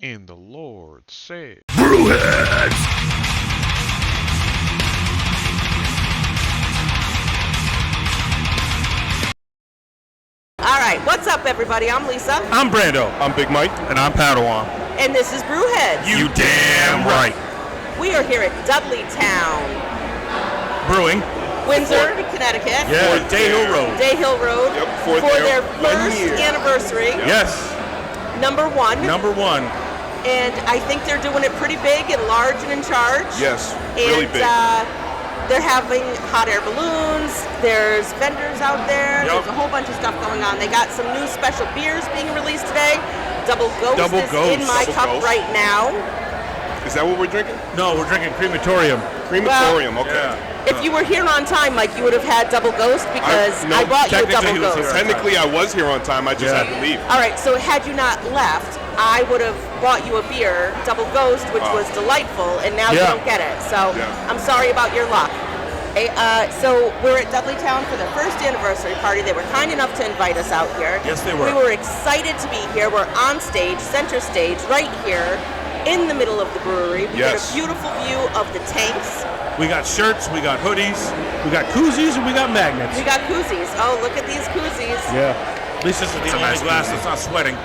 And the Lord said, Brewheads! All right, what's up, everybody? I'm Lisa. I'm Brando. I'm Big Mike. And I'm Padawan. And this is Brewheads. You damn right. We are here at Dudley Town, Brewing. Windsor, Connecticut. Yeah, Day Hill Road. Day Hill Road. Yep, for their 1 first year. anniversary. Yes. Number one. Number one. And I think they're doing it pretty big and large and in charge. Yes, And, really big. They're having hot air balloons. There's vendors out there. Yep. There's a whole bunch of stuff going on. They got some new special beers being released today. Double Ghost Double is Ghost. in my Double cup Ghost. right now. Is that what we're drinking? No, we're drinking crematorium. Crematorium, okay. Yeah. If you were here on time, Mike, you would have had Double Ghost because no, I brought you a technically Double he was Ghost. here. Technically, I was here on time. I just Yeah. had to leave. All right, so had you not left, I would have bought you a beer, Double Ghost, which was delightful, and now you Yeah. don't get it. So Yeah. I'm sorry about your luck. Okay, so we're at Dudley Town for their first anniversary party. They were kind enough to invite us out here. Yes, they were. We were excited to be here. We're on stage, center stage, right here in the middle of the brewery. We Yes. get a beautiful view of the tanks. We got shirts, we got hoodies, we got koozies, and we got magnets. We got koozies. Oh, look at these koozies. Yeah. At least this is the only nice glass koozie. that's not sweating.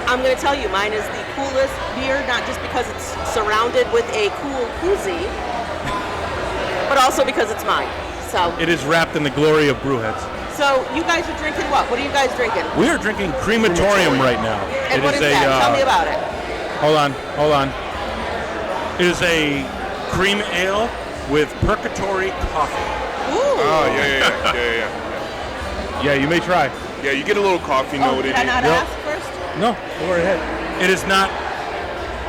I'm going to tell you, mine is the coolest beer, not just because it's surrounded with a cool koozie, but also because it's mine. So, It is wrapped in the glory of Brewheads. so you guys are drinking what? What are you guys drinking? We are drinking crematorium right now. And what is that? Tell me about it. Hold on. It is a cream ale with purgatory coffee. Ooh. Oh, yeah. Yeah, you may try. Yeah, you get a little coffee Oh, note did in I it. not Yep. ask first? No, go right ahead. It is not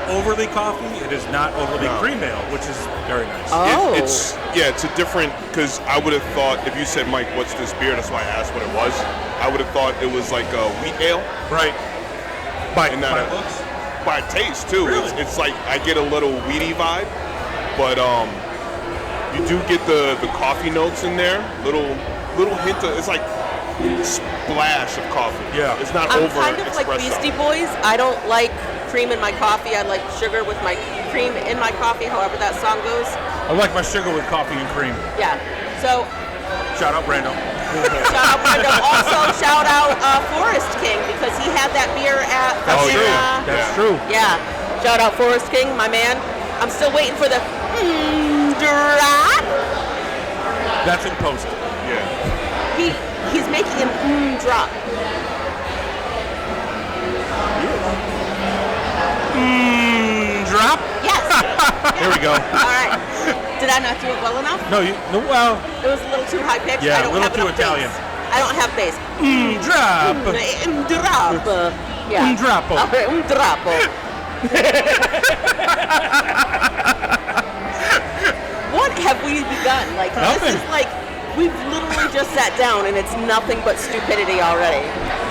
overly coffee. It is not overly No. cream ale, which is very nice. Oh. It's a different, because I would have thought, if you said, Mike, what's this beer? That's why I asked what it was. I would have thought it was like a wheat ale. Right. By And that looks. by taste too. Really? It's like I get a little weedy vibe, but you do get the coffee notes in there. Little hint of, it's like splash of coffee. Yeah. It's not I'm over kind of like espresso. Beastie Boys. I don't like cream in my coffee. I like sugar with my cream in my coffee, however that song goes. I like my sugar with coffee and cream. Yeah. So Shout out Brando. shout out Brando. Also shout out Forest King because he had that beer at That's fucking, true. yeah. That's Yeah. true. yeah. Shout out Forest King, my man. I'm still waiting for the drop. That's in post. Yeah. He's making an drop. Drop. Yes. Here we go. All right. Did I not do it well enough? No, well, It was a little too high pitched. Yeah, I don't a little have too enough Italian. Bass. I don't have bass. drop. Drop. Yeah. Drappo. Okay, drappo. What have we begun? Like Nothing. this is like we've literally just sat down and it's nothing but stupidity already.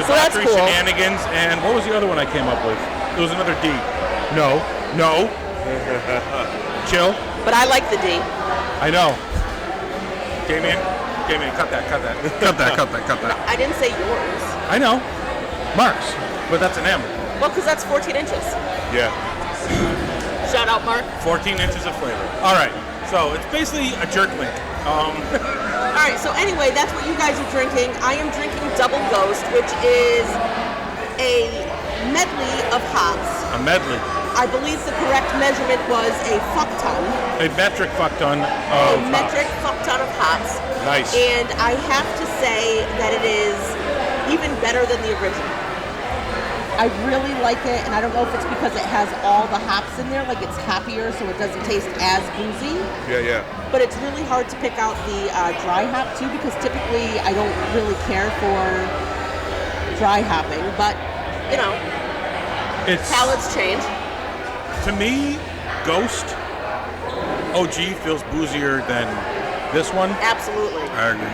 So that's Debauchery, cool. shenanigans, and what was the other one I came up with? There was another D. No. Chill. But I like the D. I know. Damien, cut that. I didn't say yours. I know. Mark's, but that's an M. Well, because that's 14 inches. Yeah. Shout out, Mark. 14 inches of flavor. All right. So it's basically a jerk link. All right, so anyway, that's what you guys are drinking. I am drinking Double Ghost, which is a medley of hops. A medley. I believe the correct measurement was a fuck ton. A metric fuck ton A of metric hops. fuck ton of hops. Nice. And I have to say that it is even better than the original. I really like it, and I don't know if it's because it has all the hops in there, like it's hoppier, so it doesn't taste as boozy. Yeah. But it's really hard to pick out the dry hop too, because typically I don't really care for dry hopping. But you know, It's palates change. To me, Ghost OG feels boozier than this one. Absolutely. I agree.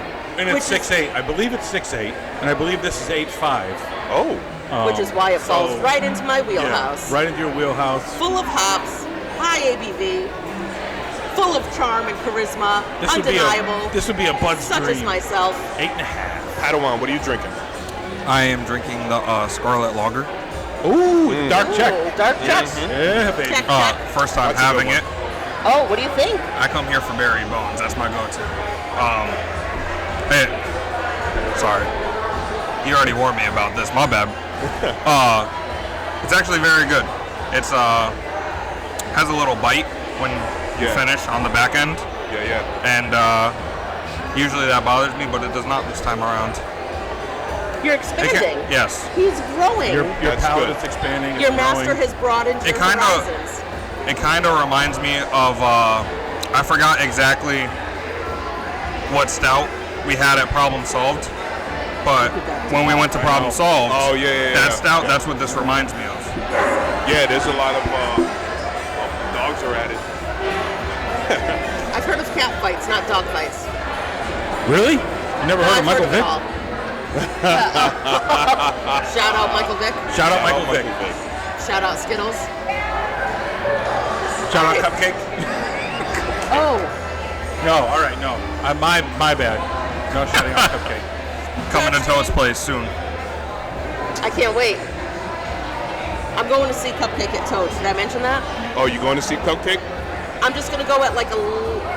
And it's Which is- 6'8". I believe it's 6'8", and I believe this is 8'5". Oh. Which is why it falls so- right into my Yeah, wheelhouse. right into your wheelhouse. Full of hops, high ABV, full of charm and charisma, undeniable. This would be a Bud's such dream. as myself. 8.5. Padawan, what are you drinking? I am drinking the Scarlet Lager. Ooh, dark check. Ooh, dark check. Yeah, baby. Check, check. First time That's a good having one. it. Oh, what do you think? I come here for berry bones. That's my go-to. Hey, sorry. You already warned me about this. My bad. It's actually very good. It's has a little bite when you finish on the back end. Yeah. And usually that bothers me, but it does not this time around. You're expanding. Yes. He's growing. Your That's palate good. is expanding. Your it's master growing. has broadened your horizons. It kind of reminds me of I forgot exactly what stout we had at Problem Solved, but when we went to Problem Solved, that stout, that's what this reminds me of. Yeah, there's a lot of dogs are at it. I've heard of cat fights, not dog fights. Really? You never heard of Michael Vick? Shout out Michael Vick. Shout out Michael Vick. Shout out Skittles. Shout out Cupcake. Oh, No, all right, no. My bad. No shouting out Cupcake. Coming to Toad's Place soon. I can't wait. I'm going to see Cupcake at Toad. Did I mention that? Oh, you going to see Cupcake? I'm just going to go at like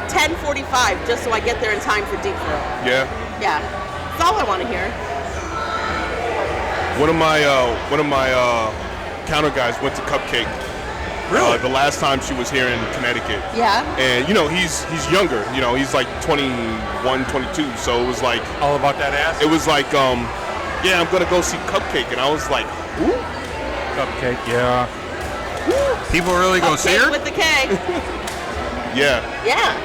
10:45 just so I get there in time for Deep Throat. Yeah. Yeah. That's all I want to hear. One of my counter guys went to Cupcake. Really? The last time she was here in Connecticut. Yeah. And he's younger. He's like 21, 22. So it was like All about that ass? it was like yeah, I'm gonna go see Cupcake, and I was like, who? Cupcake, yeah. People really go see Cupcake her? with the K. Yeah. Yeah.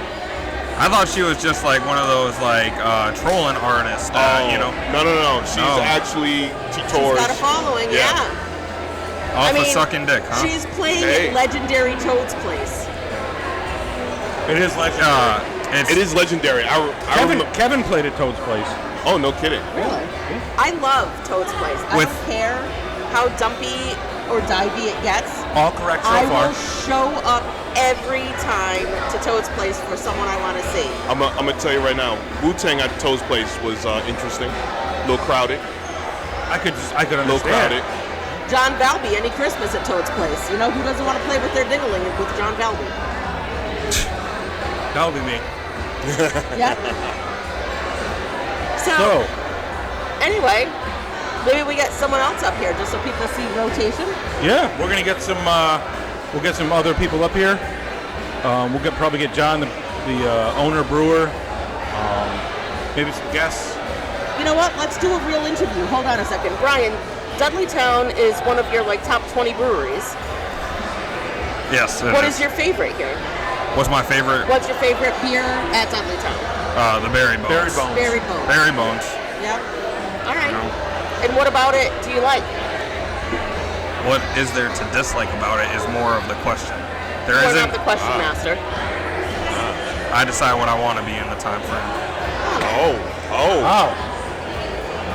I thought she was just like one of those like trolling artists. No. She's actually she tours. She's got a following, yeah. Off I mean, of sucking dick, huh? She's playing Hey. at legendary Toad's Place. It is legendary. It is legendary. I remember. Kevin played at Toad's Place. Oh, no kidding. Really? I love Toad's Place. I With- don't care how dumpy or divey it gets. All correct so I far. will show up every time to Toad's Place for someone I want to see. I'm gonna tell you right now. Wu-Tang at Toad's Place was interesting. A little crowded. I could A little understand. crowded. John Valby, any Christmas at Toad's Place. You know, who doesn't want to play with their dingling with John Valby? That'll be me. Yeah. So, Anyway, maybe we get someone else up here just so people see rotation. yeah, we're gonna get some. We'll get some other people up here. We'll probably get John, the owner brewer. Maybe some guests. You know what? Let's do a real interview. Hold on a second. Brian, Dudley Town is one of your top 20 breweries. Yes. it What is your favorite here? What's my favorite? What's your favorite beer at Dudley Town? The berry bones. Berry bones. Berry Bones. Berry bones. Yeah. All right. And what about it do you like? What is there to dislike about it is more of the question. There What isn't. about the question master? I decide what I want to be in the time frame. Oh. Wow.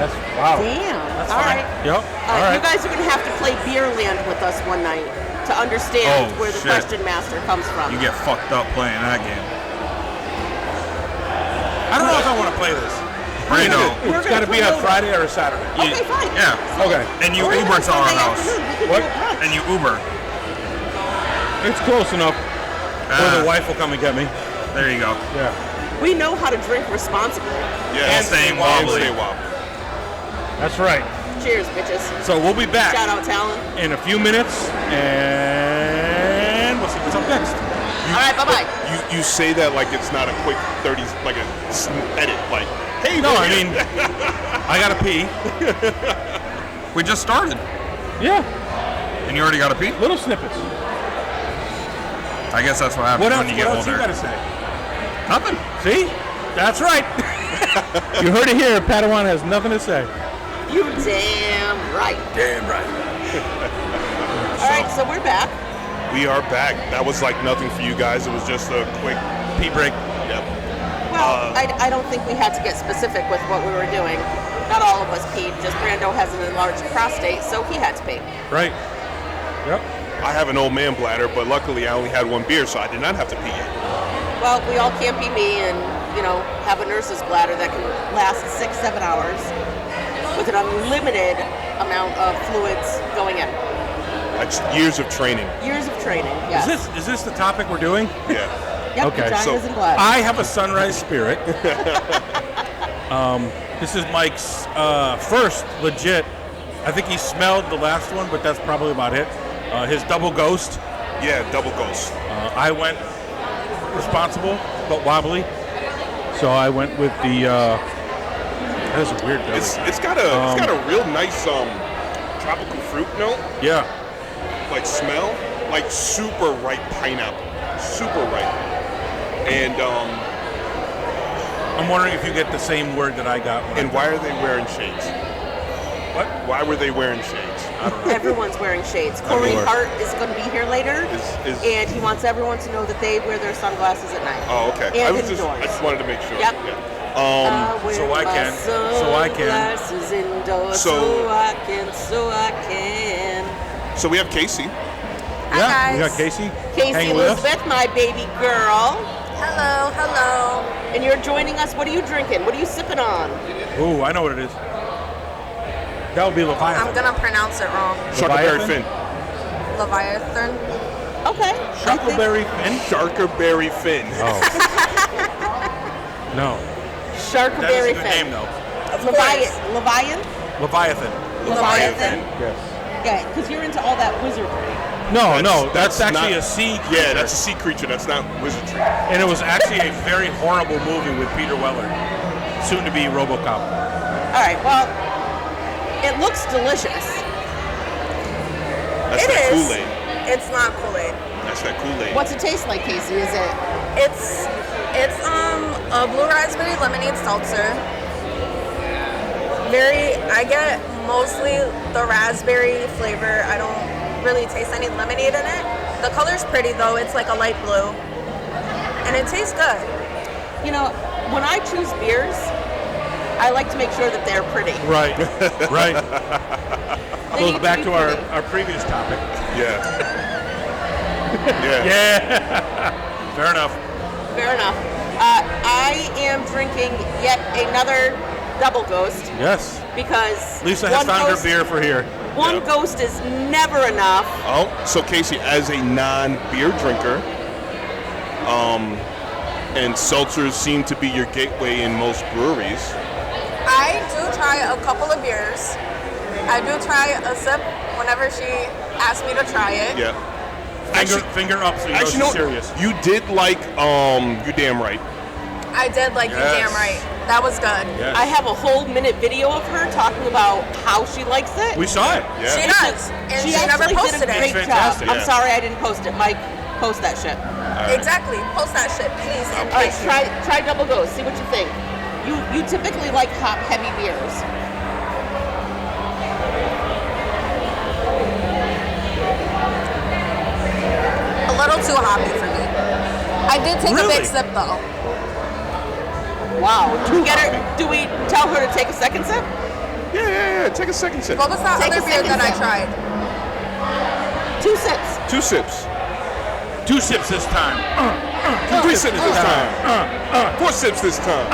That's wow. Damn. That's All fine. right. Yep. All right. You guys are going to have to play Beerland with us one night to understand Oh, where the shit. question master comes from. You get fucked up playing that game. I don't know if I want to play this. Brando. We're It's got to gonna be play a over. Friday or a Saturday. Okay, fine. Yeah. Okay. And you Or even Uber to our Sunday house. afternoon. We can What? do a brunch. And you Uber. It's close enough. Or Ah. the wife will come and get me. There you go. Yeah. We know how to drink responsibly. Yeah. And staying And wobbly. stay wobbly. That's right. Cheers, bitches. So we'll be back Shout out Talon. in a few minutes, and we'll see what's up next. All right, bye-bye. You say that like it's not a quick 30, like a edit. Like, hey, No, we're I here. mean, I gotta pee. We just started. Yeah, And you already got a pee? little snippets. I guess that's what happens What else? when you What get else you older. gotta say? Nothing. See? That's right. You heard it here. Padawan has nothing to say. You damn right. Damn right. All right, so we're back. We are back. That was like nothing for you guys. It was just a quick Pee break. Yep. Well, I don't think we had to get specific with what we were doing. Not all of us peed. Just Brando has an enlarged prostate, so he had to pee. Right. Yep. I have an old man bladder, but luckily I only had one beer, so I did not have to pee yet. Well, we all can't be me and, have a nurse's bladder that can last 6-7 hours with an unlimited amount of fluids going in. That's years of training. Years of training. Yes. Is this the topic we're doing? Yeah. Yep, Okay, vaginas and blood. I have a sunrise spirit. This is Mike's first legit. I think he smelled the last one, but that's probably about it. His double ghost. Yeah, double ghost. I went responsible, but wobbly. So I went with the. That is a weird belly. It's got a real nice tropical fruit note. Yeah. Like smell, like super ripe pineapple, super ripe. And I'm wondering if you get the same word that I got. And why are they wearing shades? What? Why were they wearing shades? I don't know. Everyone's wearing shades. Corey Hart is going to be here later, and he wants everyone to know that they wear their sunglasses at night. Oh, okay. And I indoors. just wanted to make sure. Yep. Yeah. So I can. Sunglasses indoors, so I can. So we have Casey. Yeah, Hi, we guys. got Casey. Casey hanging with us. Elizabeth, my baby girl. Hello, hello. And you're joining us. What are you drinking? What are you sipping on? Ooh, I know what it is. That would be Leviathan. I'm gonna pronounce it wrng. Sharkberry Finn. Leviathan. Okay. Sharkberry Finn? Sharkberry Finn. Oh. No. Sharkberry That is a good Finn. name, though. Leviathan? Leviathan. Leviathan? Yes. Yeah, because you're into all that wizardry. No, that's actually not- a sea creature. Yeah, that's a sea creature. That's not wizardry. And it was actually a very horrible movie with Peter Weller, soon to be RoboCop. All right, well, it looks delicious. That's It that is. Kool-Aid. It's not Kool-Aid. That's that Kool-Aid. What's it taste like, Casey? Is it? It's a blue raspberry lemonade seltzer. I get mostly the raspberry flavor. I don't really taste any lemonade in it. The color's pretty though. It's like a light blue. And it tastes good. You know, when I choose beers, I like to make sure that they're pretty. Right, right. They Goes need back be to pretty. our previous topic. Yeah. Yeah. Yeah. Fair enough. Fair enough. I am drinking yet another double ghost Yes. because Lisa has found her beer for here. One Yeah. ghost is never enough. Oh, so Casey, as a non-beer drinker, and seltzers seem to be your gateway in most breweries. I do try a couple of beers. I do try a sip whenever she asks me to try it. Yeah. Finger up so you know Actually, she's no, serious. you did like You Damn Right. I did like Yes. You Damn Right. That was good. Yes. I have a whole minute video of her talking about how she likes it. We saw it. Yeah. She does. And she never actually posted did a great it. It's fantastic, job. yeah. I'm sorry I didn't post it. Mike, post that shit. Exactly. Post that shit, please. And All right, thank you. try double ghost. See what you think. You typically like hop heavy beers. A little too hoppy for me. I did take a Really? big sip though. Wow. Do we get her? Do we tell her to take a second sip? Yeah. Take a second sip. What was that Take a other beer second that I sip. tried? 2 sips. 2 sips. 2 sips this time. 3 sips this time. 4 sips this time.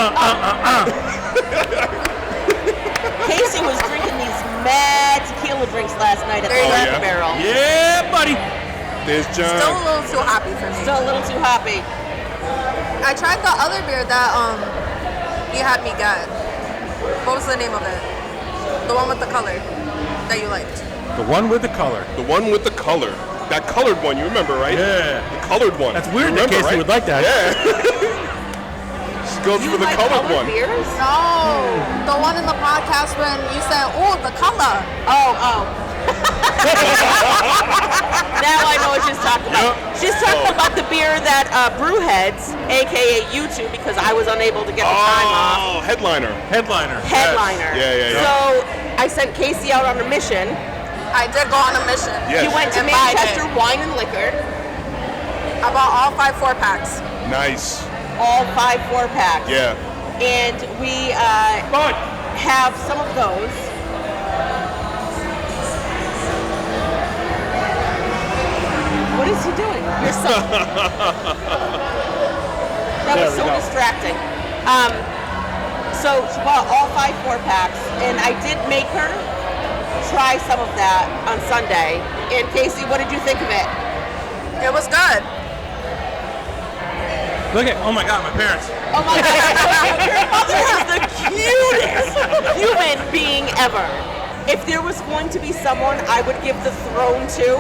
Casey was drinking these mad tequila drinks last night at the There you Cracker go. Barrel. Yeah, buddy. There's Still a John. little too hoppy for me. Still a little too hoppy. I tried the other beer that you had me get. What was the name of it? The one with the color that you liked. The one with the color. The one with the color. That colored one, you remember, right? Yeah. The colored one. That's weird You that remember, Casey right? would like that. Yeah. She goes You for the like colored colored one. beers? No, the one in the podcast when you said, "Oh, the color." Oh. Now I know what she's talking about. She's talking about the beer that Brewheads, aka you two, because I was unable to get the time off. Oh, headliner. Headliner. Headliner. Yeah. So I sent Casey out on a mission. I did go on a mission. Yes. He went to And buy Manchester it. Wine and Liquor, I bought all 5 4-packs. Nice. all 5 4-packs. Yeah. And we have some of those. What is he doing? Your son. That was so distracting. So she bought all 5 4-packs, and I did make her try some of that on Sunday. And Casey, what did you think of it? It was good. Look at, oh my God, my parents. Oh my God, your mother is the cutest human being ever. If there was going to be someone I would give the throne to,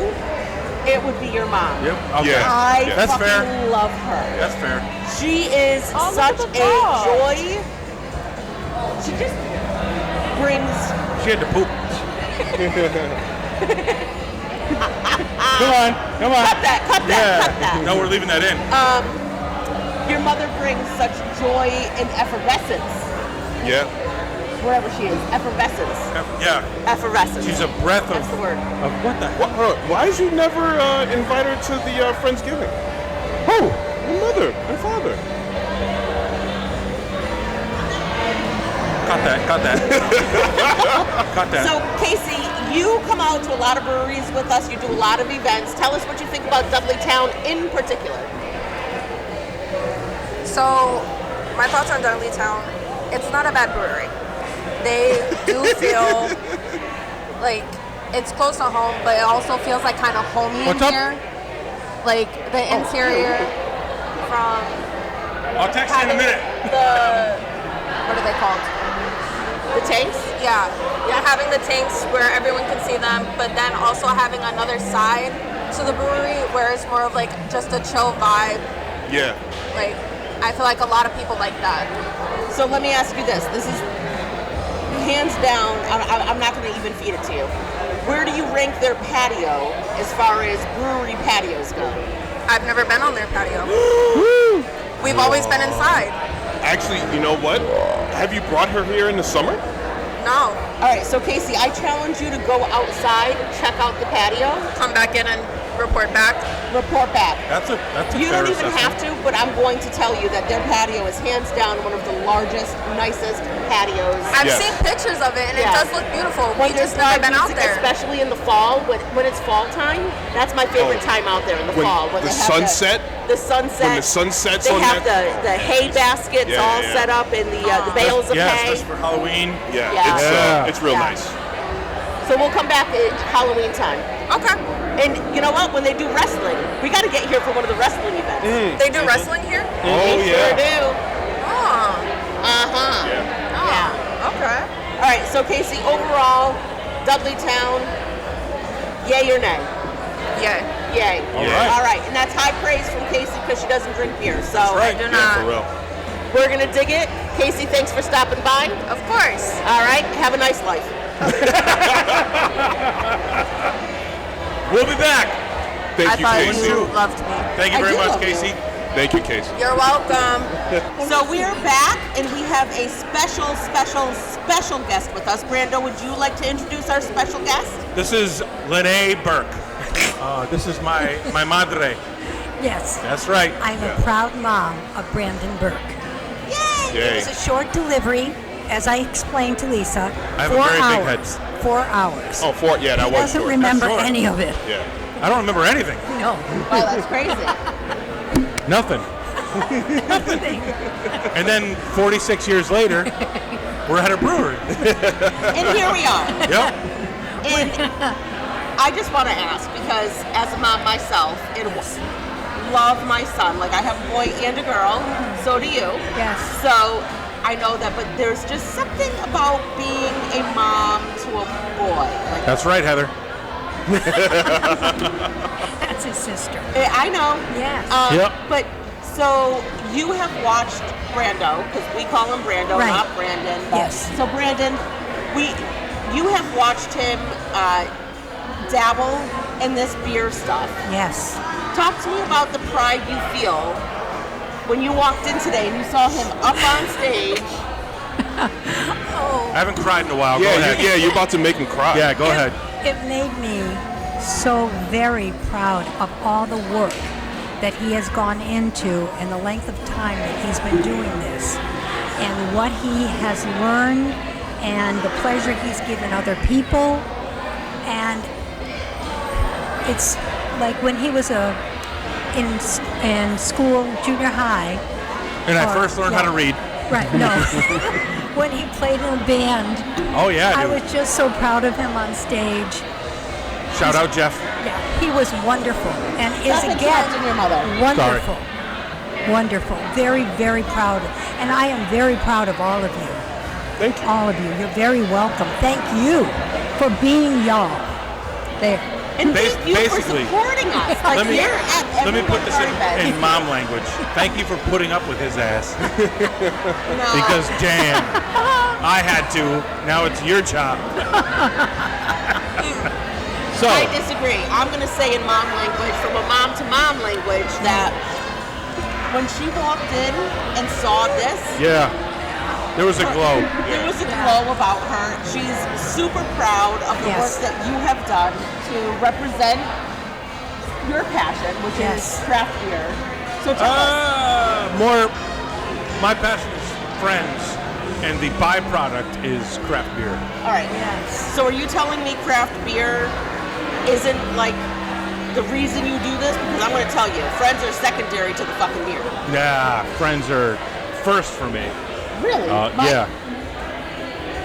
it would be your mom. Yep. Okay. Yeah. I That's fucking fair. love her. That's fair. She is such a joy. She just brings. She had to poop. Come on. Cut that. No, we're leaving that in. Your mother brings such joy and effervescence Yeah. wherever she is. Effervescence. Yeah. Effervescence. She's a breath That's the word. of what the hell? Why did you never invite her to the Friendsgiving? Who? Your mother and father. Cut that. Cut that. So, Casey, you come out to a lot of breweries with us. You do a lot of events. Tell us what you think about Dudley Town in particular. So, my thoughts on Dudley Town, it's not a bad brewery. They do feel like it's close to home, but it also feels like kind of homey What's in up? here. Like the interior from I'll text you in a minute. what are they called? The tanks? Yeah. Having the tanks where everyone can see them, but then also having another side to the brewery where it's more of like just a chill vibe. Yeah. Like, I feel like a lot of people like that. So let me ask you this. This is hands down, I'm not going to even feed it to you. Where do you rank their patio as far as brewery patios go? I've never been on their patio. We've always been inside. Actually, you know what? Have you brought her here in the summer? No. All right, so Casey, I challenge you to go outside, check out the patio, Come back in and report back. report back. That's a You fair don't even assessment. have to, but I'm going to tell you that their patio is hands down one of the largest, nicest patios. I've Yes. seen pictures of it and Yeah. it does look beautiful. When We just there's never live been out music, there. especially in the fall, when it's fall time. That's my favorite time out there in the When fall. the they have sunset? The sunset. When the sun sets they on have that? the hay baskets Yeah, all yeah. set up in the bales of Yeah, hay. especially for Halloween. Yeah. Yeah. It's real Yeah. nice. So we'll come back at Halloween time. Okay. And you know what? When they do wrestling, we got to get here for one of the wrestling events. They do wrestling here? Oh They yeah. sure do. Oh. Uh-huh. Yeah. Yeah. Okay. All right, so Casey, overall, Dudley Town, yay or nay? Yeah. Yay. right. All right, and that's high praise from Casey because she doesn't drink beer. So I do Yeah, not. for real. we're going to dig it. Casey, thanks for stopping by. Of course. All right, have a nice life. We'll be back. Thank I you, thought Casey. you loved me. Thank you I very do much, love you. Casey. Thank you, Casey. You're welcome. So we are back, and we have a special guest with us. Brando, would you like to introduce our special guest? This is Lene Burke. This is my madre. Yes, That's right. I'm a proud mom of Brandon Burke. Yay! Yay. It's a short delivery, as I explained to Lisa. I have a 4 very big hours. head. 4 hours. Oh, yeah, that He was doesn't short. remember short. any of it. Yeah. I don't remember anything. No. Wow, that's crazy. Nothing. And then 46 years later, we're at a brewery. And here we are. Yep. And I just want to ask, because as a mom myself, and love my son. Like, I have a boy and a girl. So do you. Yes. So I know that, but there's just something about being a mom to a boy. Like, That's right, Heather. That's his sister. I know. Yes. Yep. But so you have watched Brando, because we call him Brando, Right. not Brandon. but- Yes. So Brandon, you have watched him dabble in this beer stuff. Yes. Talk to me about the pride you feel when you walked in today and you saw him up on stage. I haven't cried in a while. Go ahead. Yeah, you're about to make him cry. Yeah, go ahead. It made me so very proud of all the work that he has gone into and the length of time that he's been doing this and what he has learned and the pleasure he's given other people. And it's like when he was in school, junior high. And I or- first learned how to read. Right, no. When he played in a band, Oh, yeah, I dude. was just so proud of him on stage. Shout out, Jeff. Yeah, he was wonderful, and is Nothing again charging your mother. wonderful, wonderful. Very, very proud, and I am very proud of all of you. Thank you. All of you. You're very welcome. Thank you for being y'all. There. And thank you for Basically, supporting us. Like let me you're at let me put this everyone's in mom language. Thank you for putting up with his ass. No. Because damn, I had to. Now it's your job. So I disagree. I'm going to say in mom language, from a mom to mom language, that when she walked in and saw this, yeah, there was a glow. there was a glow about her. She's super proud of the work that you have done to represent your passion, which is craft beer. So tell us. My passion is friends, and the byproduct is craft beer. All right. Yes. So are you telling me craft beer isn't like the reason you do this? Because I'm going to tell you, friends are secondary to the fucking beer. Nah, friends are first for me. Really? Yeah.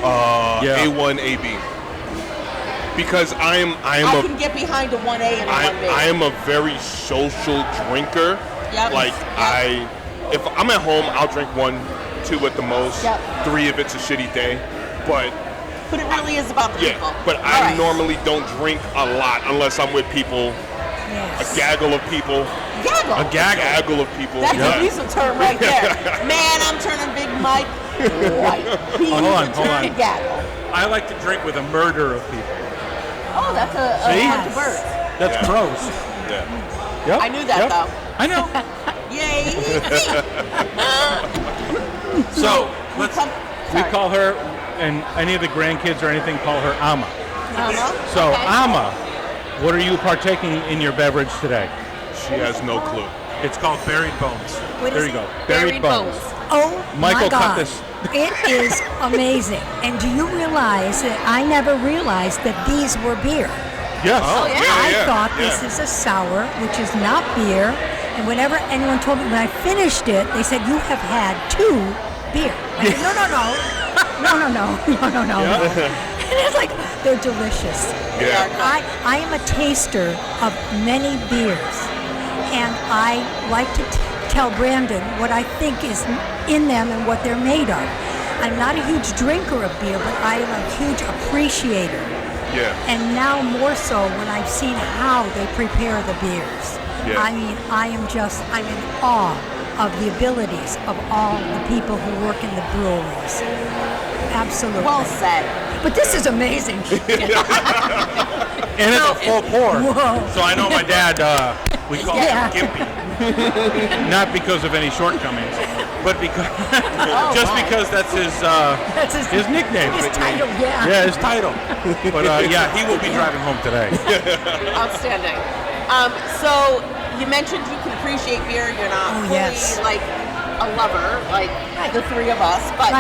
A1, AB. Because I can get behind a 1A and a 1B. I am a very social drinker. Yep. Like if I'm at home, I'll drink 1, 2 at the most. Yep. 3 if it's a shitty day. But it really is about the people. But All I right. normally don't drink a lot unless I'm with people. Yes. A gaggle of people. Gaggle. A gaggle of people. That's a diesel term right there. Man, I'm turning Big Mike white. He Hold on. a gaggle. I like to drink with a murder of people. Oh, that's a See? bunch of birds. That's Yeah. gross. Yeah. Yep. I knew that though. I know. Yay! So we we call her, and any of the grandkids or anything call her Ama. So Okay. Ama, what are you partaking in your beverage today? She has no clue. It's called buried bones. What There is you go. it? Buried bones. Oh Michael, my cut God. this. It is amazing. And do you realize that I never realized that these were beer? Yes. Oh, yeah. I thought this is a sour, which is not beer. And whenever anyone told me, when I finished it, they said, you have had 2 beer. I said, no. And it's like, they're delicious. Yeah. I am a taster of many beers, and I like to tell Brandon what I think is in them and what they're made of. I'm not a huge drinker of beer, but I am a huge appreciator. Yeah. And now more so when I've seen how they prepare the beers. Yeah. I mean, I'm in awe of the abilities of all the people who work in the breweries. Absolutely. Well said. But this is amazing. And it's a full pour. Whoa. So I know my dad, we call Yeah. him Gimpy. Not because of any shortcomings, but because because that's his nickname. His title, yeah. Yeah, his title. But yeah, he will be driving home today. Outstanding. So you mentioned you can appreciate beer. You're not fully like a lover, like the 3 of us. But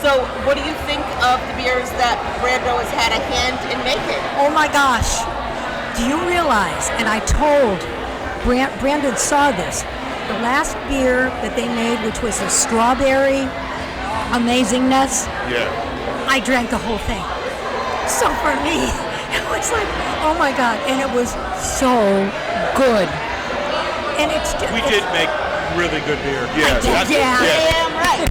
so, what do you think of the beers that Brando has had a hand in making? Oh my gosh. Do you realize, and I told Brandon saw this, the last beer that they made, which was a strawberry amazingness, I drank the whole thing. So for me, it was like, oh my God, and it was so good. And it's just... We did make really good beer. Yeah. Damn right.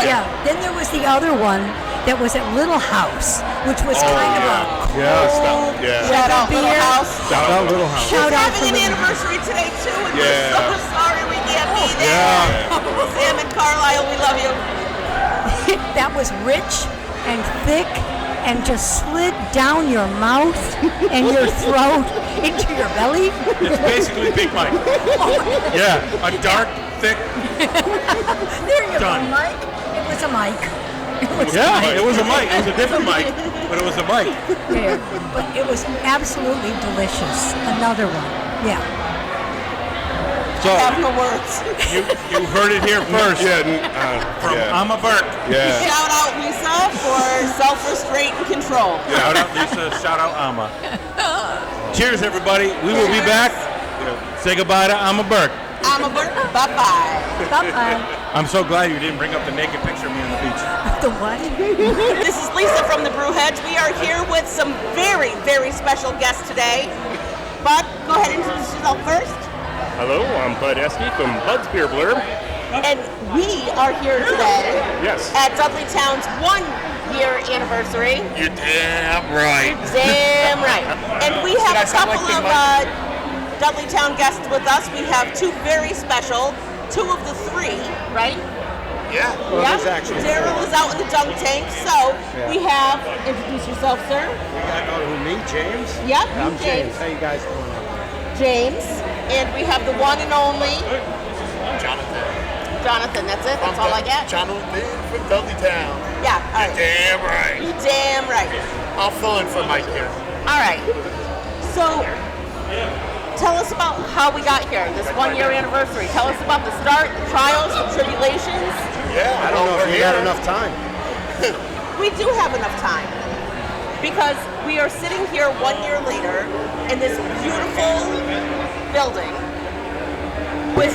Yeah. Then there was the other one that was at Little House, which was kind of a cold Shout out beer. Little House. Shout out Little House. Shout We're out having to an Little House. anniversary today too, and we're so sorry we can't be there. Sam and Carlisle, we love you. That was rich and thick and just slid down your mouth and your throat into your belly. It's basically Big Mike. Yeah, a dark, thick. There you Done. go, Mike. It was a mic. It was It was a mic. It was a different mic, but it was a mic. Yeah. But it was absolutely delicious. Another one. Yeah. So Have no words. you heard it here first from Ama Burke. Shout out Lisa for self-restraint and control. Shout out Lisa. Shout out Ama. Cheers, everybody. We will be back. Say goodbye to Ama Burke. I'm a bird. Bye-bye. Bye-bye. I'm so glad you didn't bring up the naked picture of me on the beach. The what? This is Lisa from the Brewheads. We are here with some very, very special guests today. Bud, go ahead and introduce yourself first. Hello, I'm Bud Esky from Bud's Beer Blurb. And we are here today Yes. at Dudley Town's 1-year anniversary. You're damn right. Damn right. And we have a couple of Dudley Town guests with us. We have two very special, 2 of the 3, right? Yeah. Well, there's actually Daryl is out in the dunk tank, so we have, introduce yourself, sir. We got me, James. Yep, I'm James. James. How you guys doing? James. And we have the one and only Jonathan. Jonathan. That's it. That's all I get. Jonathan from Dudley Town. Yeah. All right. Damn right. You damn right. I'll fill in for Mike here. All right. So, tell us about how we got here, this 1-year anniversary. Tell us about the start, the trials, the tribulations. Yeah. I don't know if we got enough time. We do have enough time because we are sitting here 1 year later in this beautiful building with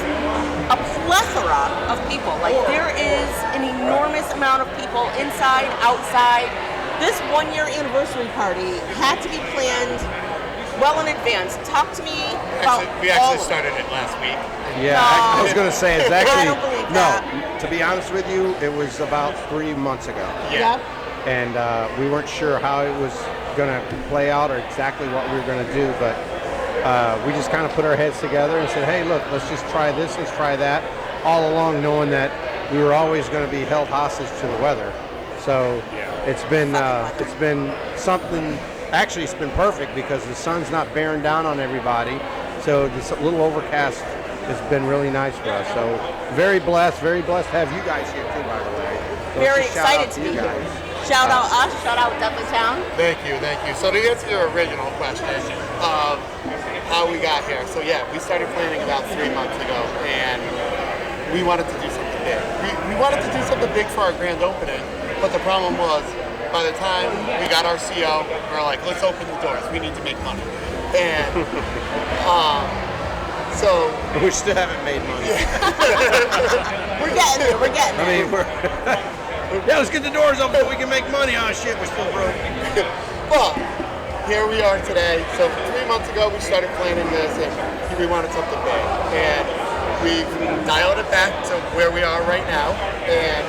a plethora of people. Like, there is an enormous amount of people inside, outside. This 1-year anniversary party had to be planned well in advance. Talk to me about We all actually of it. started it last week. Yeah, No. I was going to say it's actually I don't believe that. no. To be honest with you, it was about 3 months ago, Yep. and we weren't sure how it was going to play out or exactly what we were going to do, but we just kind of put our heads together and said, "Hey, look, let's just try this, let's try that." All along, knowing that we were always going to be held hostage to the weather, so it's been something. Actually, it's been perfect because the sun's not bearing down on everybody, so this little overcast has been really nice for us. So very blessed to have you guys here too, by the way. So Very just shout out excited to be you here. guys. Shout out us, shout out Dudley Town. Thank you. So to answer your original question of how we got here, so yeah, we started planning about 3 months ago, and we wanted to do something big. We wanted to do something big for our grand opening, but the problem was, by the time we got our CO, we were like, let's open the doors. We need to make money. And so We still haven't made money. We're getting there, we're getting I there. mean, yeah, let's get the doors open so we can make money. Oh shit, we're still broke. But here we are today. So 3 months ago, we started planning this, and we wanted something big. And we've dialed it back to where we are right now, and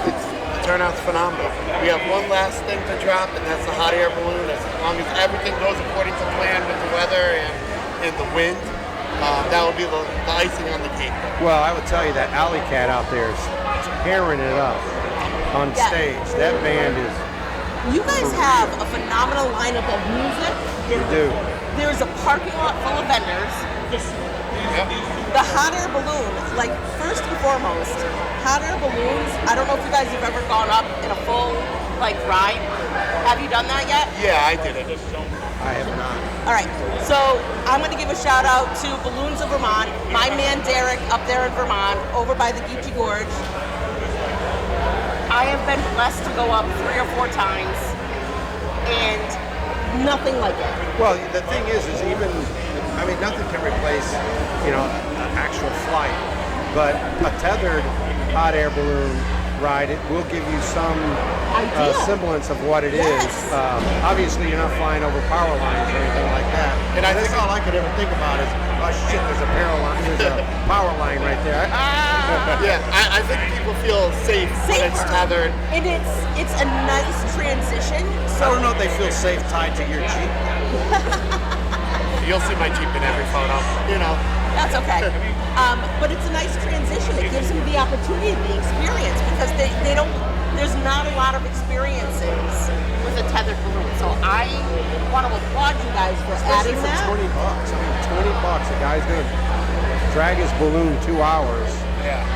the turnout's phenomenal. We have one last thing to drop, and that's the hot air balloon. As long as everything goes according to plan with the weather and the wind, that will be the icing on the cake. Well, I would tell you that Alley Cat out there is tearing it up on Yeah. stage. That band is. You guys have a phenomenal lineup of music. We do. There's a parking lot full of vendors. The hot air balloon, like, first and foremost, hot air balloons, I don't know if you guys have ever gone up in a full, like, ride. Have you done that yet? Yeah, I did it. I have not. All right, so I'm going to give a shout out to Balloons of Vermont, my man Derek up there in Vermont, over by the Geechee Gorge. I have been blessed to go up 3 or 4 times, and nothing like it. Well, the thing is even, I mean, nothing can replace, an actual flight, but a tethered hot air balloon ride, it will give you some semblance of what it is. Obviously, you're not flying over power lines or anything like that. And I think all I could ever think about is, oh shit, there's a power line right there. Yeah, I think people feel safe when it's tethered. And it's a nice transition. I So don't know if they feel safe tied to your Jeep. You'll see my Jeep in every photo. that's okay. But it's a nice transition. It gives them the opportunity, the experience, because they don't. There's not a lot of experiences with a tethered balloon. So I want to applaud you guys for Especially adding for that. $20. I mean, $20. A guy's gonna drag his balloon 2 hours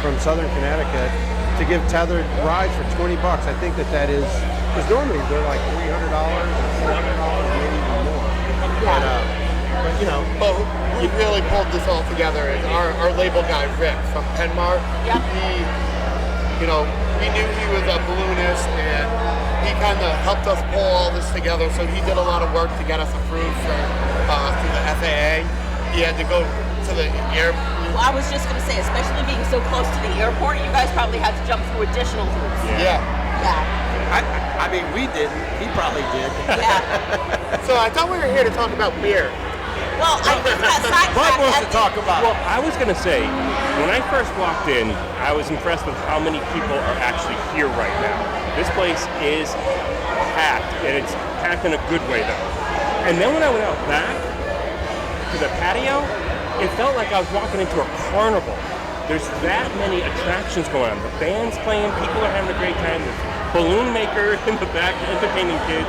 from Southern Connecticut to give tethered rides for $20. I think that is because normally they're like $300 or $400, maybe even more. But we really pulled this all together. And our label guy Rick from Penmar, Yep. we knew he was a balloonist, and he kind of helped us pull all this together. So he did a lot of work to get us approved through the FAA. He had to go to the airport. Well, I was just going to say, especially being so close to the airport, you guys probably had to jump through additional hoops. Yeah. Yeah. I mean, we didn't. He probably did. Yeah. So I thought we were here to talk about beer. Well, I just got sidetracked. Bud wants to talk about Well, I was going to say, when I first walked in, I was impressed with how many people are actually here right now. This place is packed, and it's packed in a good way, though. And then when I went out back to the patio, it felt like I was walking into a carnival. There's that many attractions going on. The band's playing, people are having a great time. There's balloon maker in the back entertaining kids.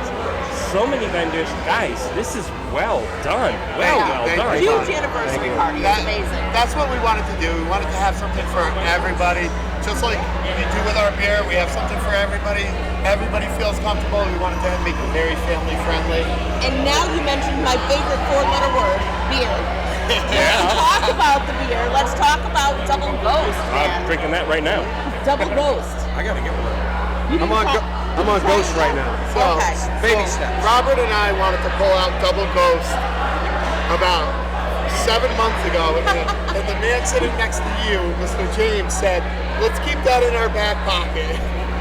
So many vendors. Guys, this is well done. Well done. Huge anniversary party. It's amazing. That's what we wanted to do. We wanted to have something for everybody. Just like we do with our beer, we have something for everybody. Everybody feels comfortable. We wanted to make it very family friendly. And now you mentioned my favorite four-letter word, beer. Let's talk about the beer. Let's talk about Double Ghost, man. I'm drinking that right now. Double Ghost. I gotta get one. I'm on Ghost right now. So, Okay. Baby steps. Robert and I wanted to pull out Double Ghost about 7 months ago, and the man sitting next to you, Mr. James, said, "Let's keep that in our back pocket."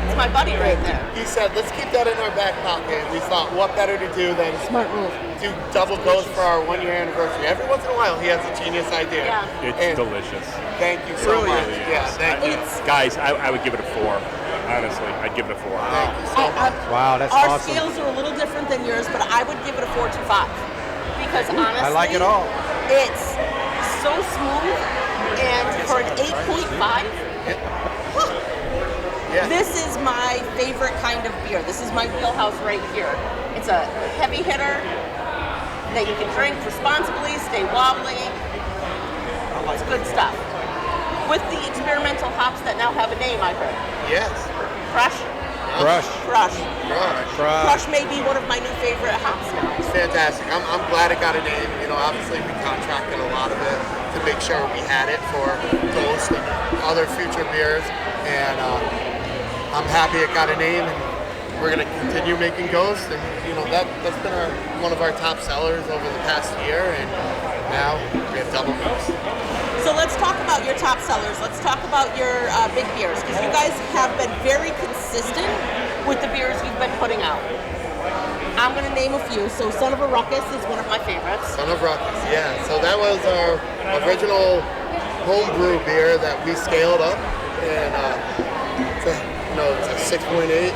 It's my buddy right there. He said, "Let's keep that in our back pocket." We thought, what better to do than Smart move. do Double Ghost for our 1 year anniversary? Every once in a while, he has a genius idea. Yeah. It's And delicious. Thank you so Really much. is. Yeah, thank you. Guys, I would give it a 4. Honestly, I'd give it a 4. Thank you so much. Wow, that's Our awesome. scales are a little different than yours, but I would give it a 4.25 because honestly, I like it all. It's so smooth, and for an 8.5, this is my favorite kind of beer. This is my wheelhouse right here. It's a heavy hitter that you can drink responsibly, stay wobbly. It's good stuff. With the experimental hops that now have a name, I heard. Yes. Crush. Crush. Crush. Crush. Crush may be one of my new favorite hops now. It's fantastic. I'm glad it got a name. You know, obviously we contracted a lot of it to make sure we had it for Ghost and other future beers. And I'm happy it got a name. And we're going to continue making Ghost. And, you know, that's been one of our top sellers over the past year. And now we have Double Ghost. So let's talk about your top sellers. Let's talk about your big beers, because you guys have been very consistent with the beers you've been putting out. I'm going to name a few. So Son of a Ruckus is one of my favorites. Son of Ruckus, yeah. So that was our original homebrew beer that we scaled up, and it's a 6.8.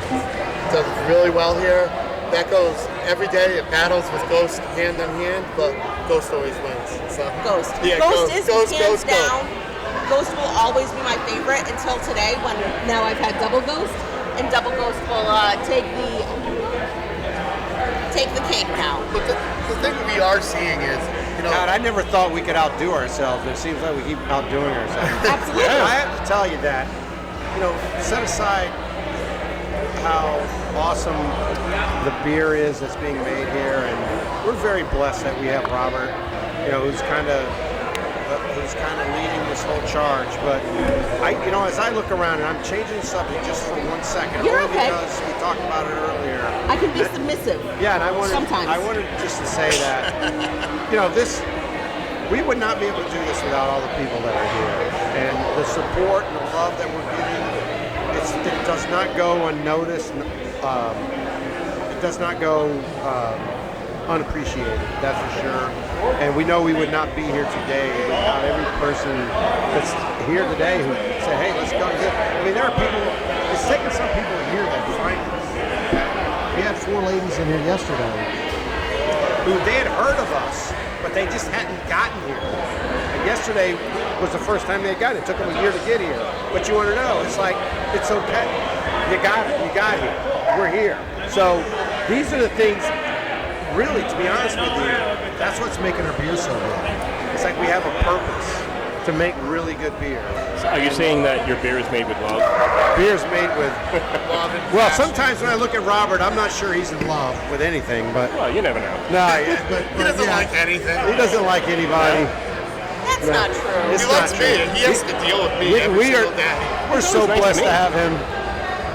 Does really well here. That goes every day. It battles with Ghost hand in hand, but Ghost always wins. So Ghost. Yeah, Ghost is hands Ghost. down. Ghost will always be my favorite until today, when now I've had Double Ghost, and Double Ghost will take the cake now. But the thing we are seeing is, you know, God, I never thought we could outdo ourselves. It seems like we keep outdoing ourselves. Absolutely. I have to tell you that, you know, set aside how awesome the beer is that's being made here, and we're very blessed that we have Robert, you know, who's kind of leading this whole charge. But as I look around, and I'm changing the subject just for 1 second, You're only okay. because we talked about it earlier. I can be submissive. Yeah, and I sometimes. wanted just to say that, you know, we would not be able to do this without all the people that are here, and the support and the love that we're getting. It does not go unnoticed. It does not go unappreciated. That's for sure. And we know we would not be here today without every person that's here today who say, "Hey, let's go." I mean, there are people. It's taken some people here that find us. We had 4 ladies in here yesterday who they had heard of us, but they just hadn't gotten here. And yesterday was the first time they got it. It took them a year to get here. But you want to know, it's like, it's okay. You got it. You got here. We're here. So these are the things, really, to be honest with you, that's what's making our beer so good. It's like we have a purpose to make really good beer. So are you saying that your beer is made with love? Beer's made with love and well, passion. sometimes when I look at Robert, I'm not sure he's in love with anything, but Well, you never know. no, but He doesn't like anything. He doesn't like anybody. That's not true. It's He likes not me. true. He has to deal with me every we are single day. we're so nice to blessed meet to have him.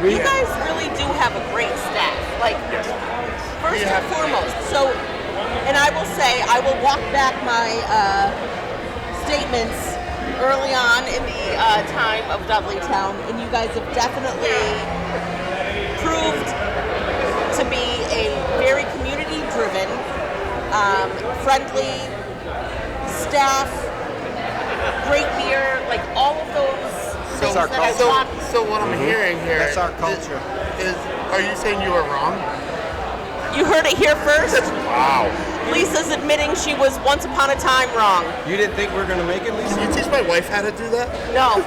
You guys really do have a great staff. Like, first and foremost. So, and I will say, I will walk back my statements early on in the time of Dudley Town, and you guys have definitely proved to be a very community-driven, friendly staff, great beer, like all of those things that I talked. So what I'm hearing here, That's our culture. Is are you saying you were wrong? You heard it here first. Wow. Lisa's admitting she was once upon a time wrong. You didn't think we were going to make it, Lisa? Can you teach my wife how to do that? No.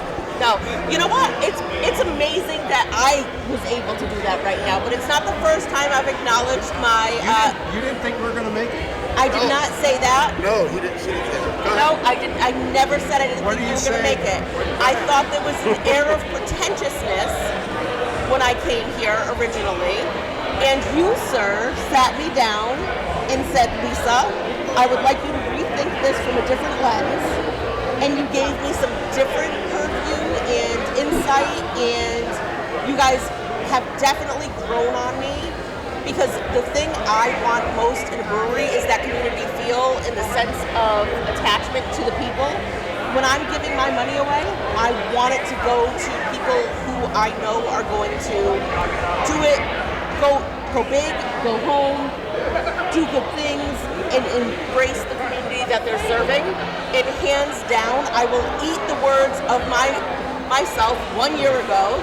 You know what? It's amazing that I was able to do that right now, but it's not the first time I've acknowledged my. You didn't think we were going to make it? I did not say that. No, he didn't. She didn't say that. Go No, ahead. I didn't. I never said I didn't What think do you you were going to say? make it. I thought there was an air of pretentiousness when I came here originally, and you, sir, sat me down and said, Lisa, I would like you to rethink this from a different lens, and you gave me some different purview and insight, and you guys have definitely grown on me. Because the thing I want most in a brewery is that community feel and the sense of attachment to the people. When I'm giving my money away, I want it to go to people who I know are going to do it, go big, go home, do good things, and embrace the community that they're serving. And hands down, I will eat the words of myself 1 year ago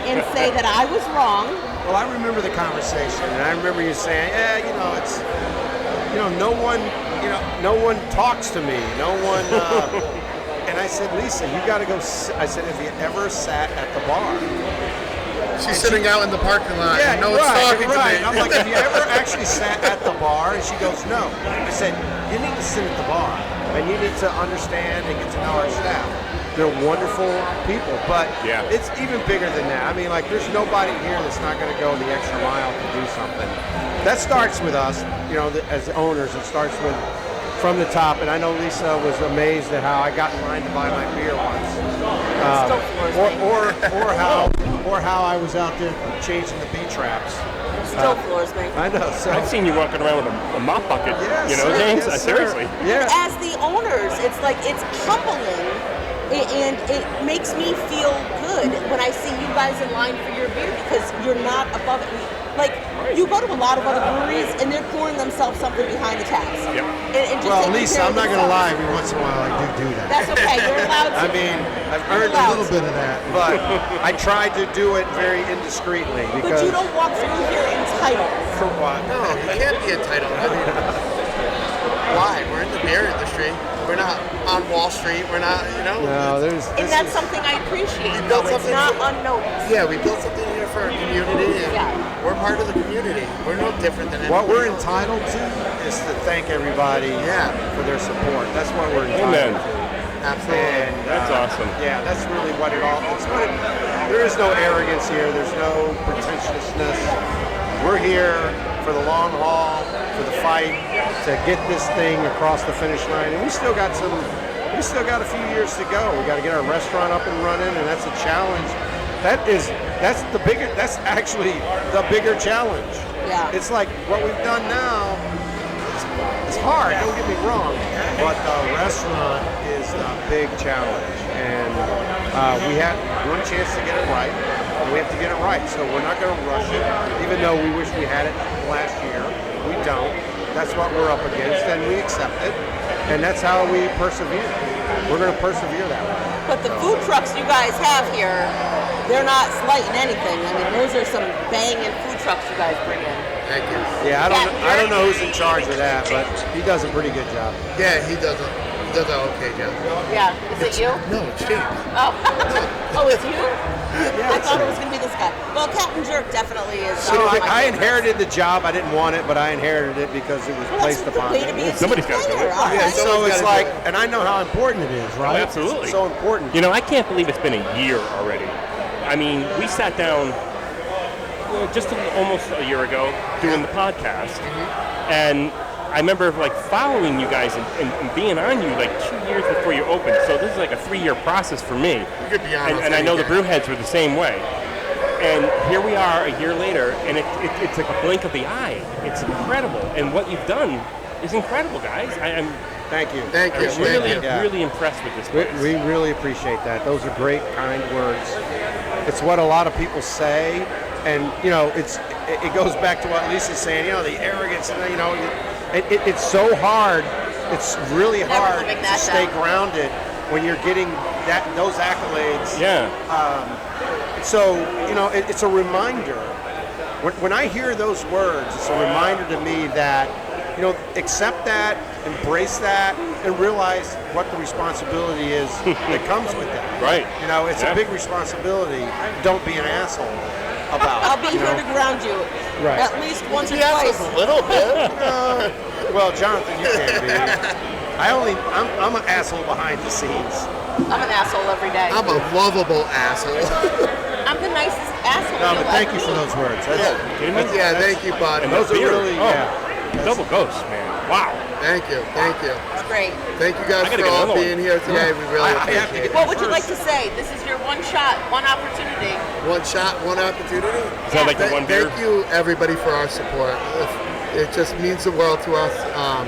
and say that I was wrong. Well, I remember the conversation, and I remember you saying, it's, no one talks to me, no one, and I said, Lisa, you got to go, I said, have you ever sat at the bar? She's sitting out in the parking lot. Yeah, and no one's talking to me. I'm like, have you ever actually sat at the bar? And she goes, no. I said, you need to sit at the bar, and you need to understand and get to know our staff. They're wonderful people, but it's even bigger than that. I mean, like, there's nobody here that's not going to go the extra mile to do something. That starts with us, as owners. It starts with from the top, and I know Lisa was amazed at how I got in line to buy my beer once, or how I was out there changing the bee traps. Still floors me. I know. So I've seen you walking around with a mop bucket. Yes, James. yes, Seriously. Yeah. As the owners, it's like it's humbling, and it makes me feel good when I see you guys in line for your beer because you're not above it. Like, you go to a lot of other breweries and they're pouring themselves something behind the taps. Yep. And just Well, taking Lisa, care I'm of not going to lie. themselves. Every once in a while, I do that. That's okay. You're allowed to. I mean, I've earned a little bit of that, but I tried to do it very indiscreetly because. But you don't walk through here entitled. For what? No, you can't be entitled. I mean, why? We're in the beer industry. We're not on Wall Street. We're not, No, And that's something I appreciate. We built though. It's something not for- unnoticed. Yeah, we built something here for our community, and we're part of the community. We're no different than What we're anybody else. entitled to is to thank everybody for their support. That's what we're entitled Amen. to. Absolutely. And, That's awesome. Yeah, that's really what it all. There is no arrogance here. There's no pretentiousness. We're here for the long haul, for the fight, to get this thing across the finish line. And we still got a few years to go. We got to get our restaurant up and running, and that's a challenge. That's actually the bigger challenge. Yeah. It's like what we've done now. It's hard. Don't get me wrong, but the restaurant is the big challenge, and we have one chance to get it right. And we have to get it right, so we're not going to rush it. Even though we wish we had it last year, we don't. That's what we're up against, and we accept it, and that's how we persevere. We're going to persevere that way. But the food trucks you guys have here, they're not slighting anything. I mean, those are some banging food trucks you guys bring in. Thank you. Yeah, I don't know who's in charge of that, but he does a pretty good job. Yeah, he does an okay job. Yeah, is it you? No, it's James. Oh, oh, it's you? I thought it was going to be this guy. Well, Captain Jerk definitely is. So I inherited the job. I didn't want it, but I inherited it because it was placed upon way me. to be a Somebody's got to do it. Yeah, so it's like, and I know how important it is, right? Absolutely. It's so important. I can't believe it's been a year already. I mean, we sat down just almost a year ago doing the podcast, and I remember following you guys and being on you 2 years before you opened. So this is a 3-year process for me. You could be on and I know the Brewheads were the same way. And here we are a year later, and it's like a blink of the eye. It's incredible, and what you've done is incredible, guys. I'm Thank you. Thank you. I'm really impressed with this place. We really appreciate that. Those are great, kind words. It's what a lot of people say, And it goes back to what Lisa's saying. The arrogance. It's so hard. It's really hard to stay grounded when you're getting those accolades. Yeah. So it's a reminder. When I hear those words, it's a reminder to me that accept that, embrace that, and realize what the responsibility is that comes with that. Right. It's a big responsibility. Don't be an asshole about. I'll be here to ground you. Right. At least once or twice. A little bit. Well, Jonathan, you can't be. I'm an asshole behind the scenes. I'm an asshole every day. I'm a lovable asshole. I'm the nicest asshole. No, but thank you for those words. Thank you, bud. And those are really, Double ghost, man. Wow. Thank you. It's great. Thank you guys for all being here today. We really appreciate it. What would you like to say? This is your one shot, one opportunity. One shot, one opportunity. Is that like the one beer? Thank you, everybody, for our support. It just means the world to us.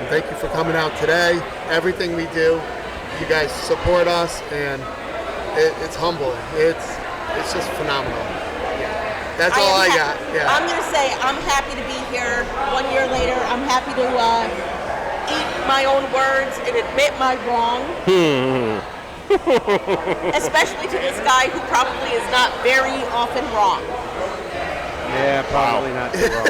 Thank you for coming out today. Everything we do, you guys support us, and it's humbling. It's just phenomenal. That's all I got. Yeah. I'm going to say I'm happy to be here 1 year later. I'm happy to eat my own words and admit my wrong. Especially to this guy who probably is not very often wrong. Yeah, probably not too wrong.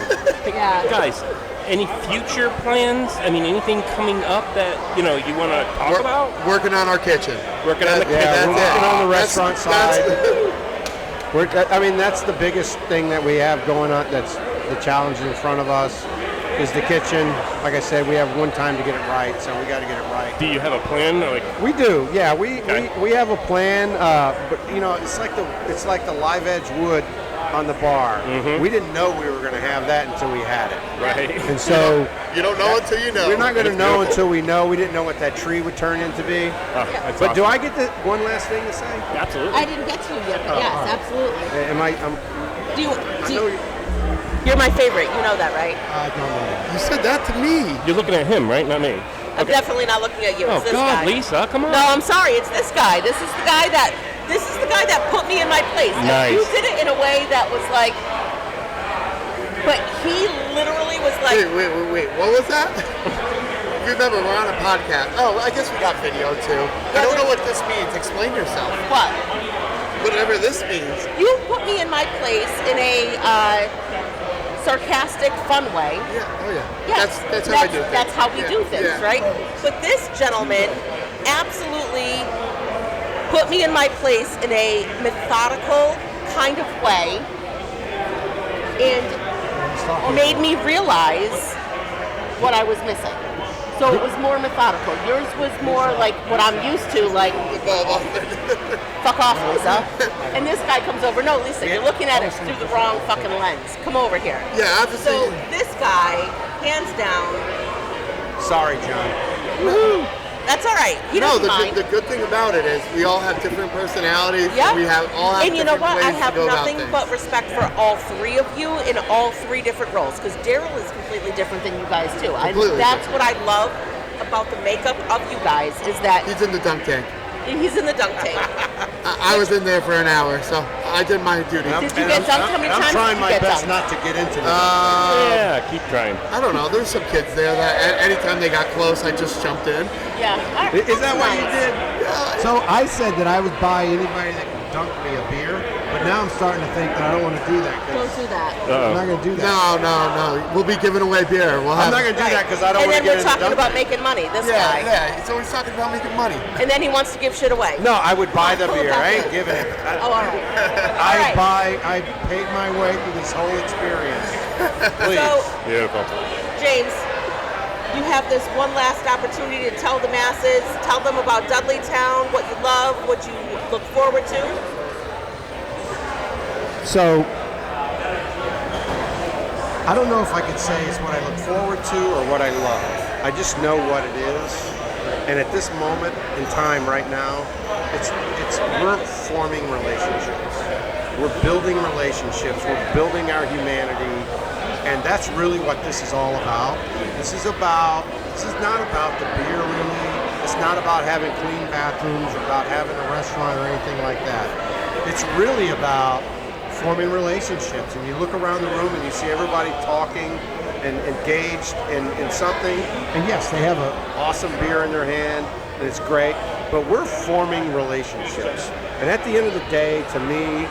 Yeah. Guys, any future plans? I mean, anything coming up that you want to talk about? Working on our kitchen. Working on the kitchen. Yeah, we're working on the restaurant side. That's the biggest thing that we have going on. That's the challenge in front of us is the kitchen. Like I said, we have one time to get it right, so we got to get it right. Do you have a plan? We do. Yeah, we have a plan. But it's like the live edge wood on the bar. Mm-hmm. We didn't know we were going to have that until we had it. Right. And so you don't know until you know. We're not going to know until we know. We didn't know what that tree would turn into be. That's but awesome. do I get one last thing to say? Absolutely. I didn't get to you yet, but yes, absolutely. You're my favorite. You know that, right? I don't know. You said that to me. You're looking at him, right? Not me. I'm definitely not looking at you. It's this God, guy. Lisa, come on. No, I'm sorry. It's this guy. This is the guy that put me in my place. Nice. And you did it in a way that was like. But he literally was like. Wait. What was that? Remember, we're on a podcast. Oh, I guess we got video too. I don't know what this means. Explain yourself. What? Whatever this means. You put me in my place in a sarcastic, fun way. Yeah. Oh yeah. Yes. That's how I do things. That's how we do things, Yeah. right? But this gentleman absolutely put me in my place in a methodical kind of way and made me realize what I was missing. So it was more methodical. Yours was more like what I'm used to, like, fuck off, Lisa. And this guy comes over, no, Lisa, you're looking at it through the wrong fucking lens. Come over here. Yeah, obviously. So this guy, hands down. Sorry, John. Woo-hoo. That's all right. He doesn't mind. The good thing about it is we all have different personalities. Yep. We all have and you know what? I ways have to go about nothing things. but respect for all three of you in all three different roles. Because Daryl is completely different than you guys too. That's what I love about the makeup of you guys is that he's in the dunk tank. He's in the dunk tank. I was in there for an hour, so I did my duty. Did you get dunked? How many times I'm trying did you my get best dunked? not to get into it. Yeah, keep trying. I don't know. There's some kids there that anytime they got close, I just jumped in. Yeah. Is that what you did? Yeah. So I said that I would buy anybody that could dunk me a beer, but now I'm starting to think that I don't want to do that. Don't do that. I'm not going to do that. No. We'll be giving away beer. I'm not going to do that because I don't want to get And then we're talking about making money. This guy. Yeah, he's always talking about making money. And then he wants to give shit away. No, I would buy the beer. I ain't giving it. Oh, all right. I paid my way through this whole experience. Please. So, Beautiful. James, you have this one last opportunity to tell the masses, tell them about Dudley Town, what you love, what you look forward to. So, I don't know if I could say it's what I look forward to or what I love. I just know what it is. And at this moment in time right now, we're forming relationships. We're building relationships. We're building our humanity. And that's really what this is all about. This is not about the beer really. It's not about having clean bathrooms or about having a restaurant or anything like that. It's really about forming relationships. And you look around the room and you see everybody talking and engaged in something. And yes, they have an awesome beer in their hand, and it's great. But we're forming relationships. And at the end of the day, to me,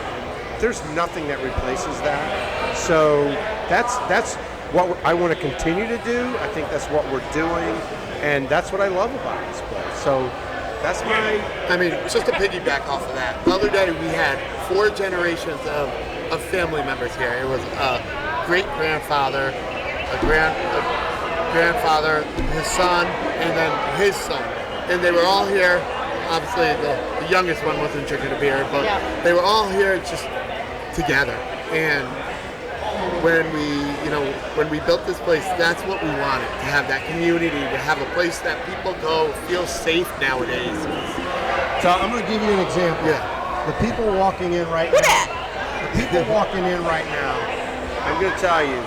there's nothing that replaces that. So that's what I want to continue to do. I think that's what we're doing, and that's what I love about this place. So that's I mean, just to piggyback off of that, the other day we had 4 generations of family members here. It was a great-grandfather, a grandfather, his son, and then his son. And they were all here. Obviously, the youngest one wasn't drinking a beer, but they were all here just together. And when we built this place, that's what we wanted, to have that community, to have a place that people go feel safe nowadays. So I'm going to give you an example. Yeah. The people walking in right now. The people walking in right now. I'm going to tell you,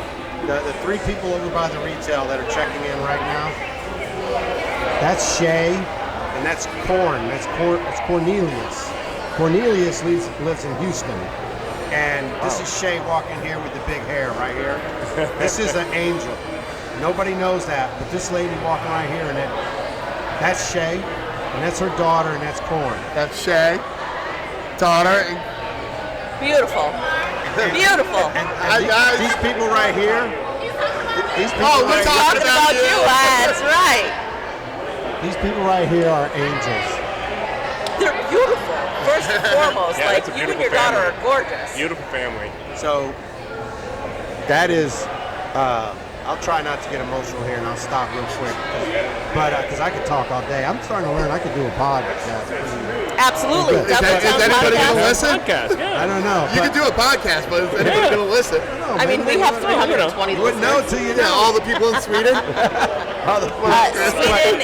the 3 people over by the retail that are checking in right now. That's Shay, and that's Corn. That's Cornelius. Cornelius lives in Houston. And this is Shay walking here with the big hair right here. This is an angel. Nobody knows that, but this lady walking right here, and that's Shay, and that's her daughter, and that's Corn. That's Shay, daughter. Beautiful. Beautiful. And these people right here. We're talking about you. That's right. These people right here are angels. They're beautiful. First and foremost, Yeah, like that's a you and beautiful your daughter family. are gorgeous. Beautiful family. So that is, I'll try not to get emotional here, and I'll stop real quick. Because I could talk all day. I'm starting to learn I could do a podcast. Absolutely. Is anybody going to listen? Podcast, yeah. I don't know. You can do a podcast, but is anybody going to listen? I mean, we have 320 You wouldn't know till you know. Yeah, all the people in Sweden. Sweden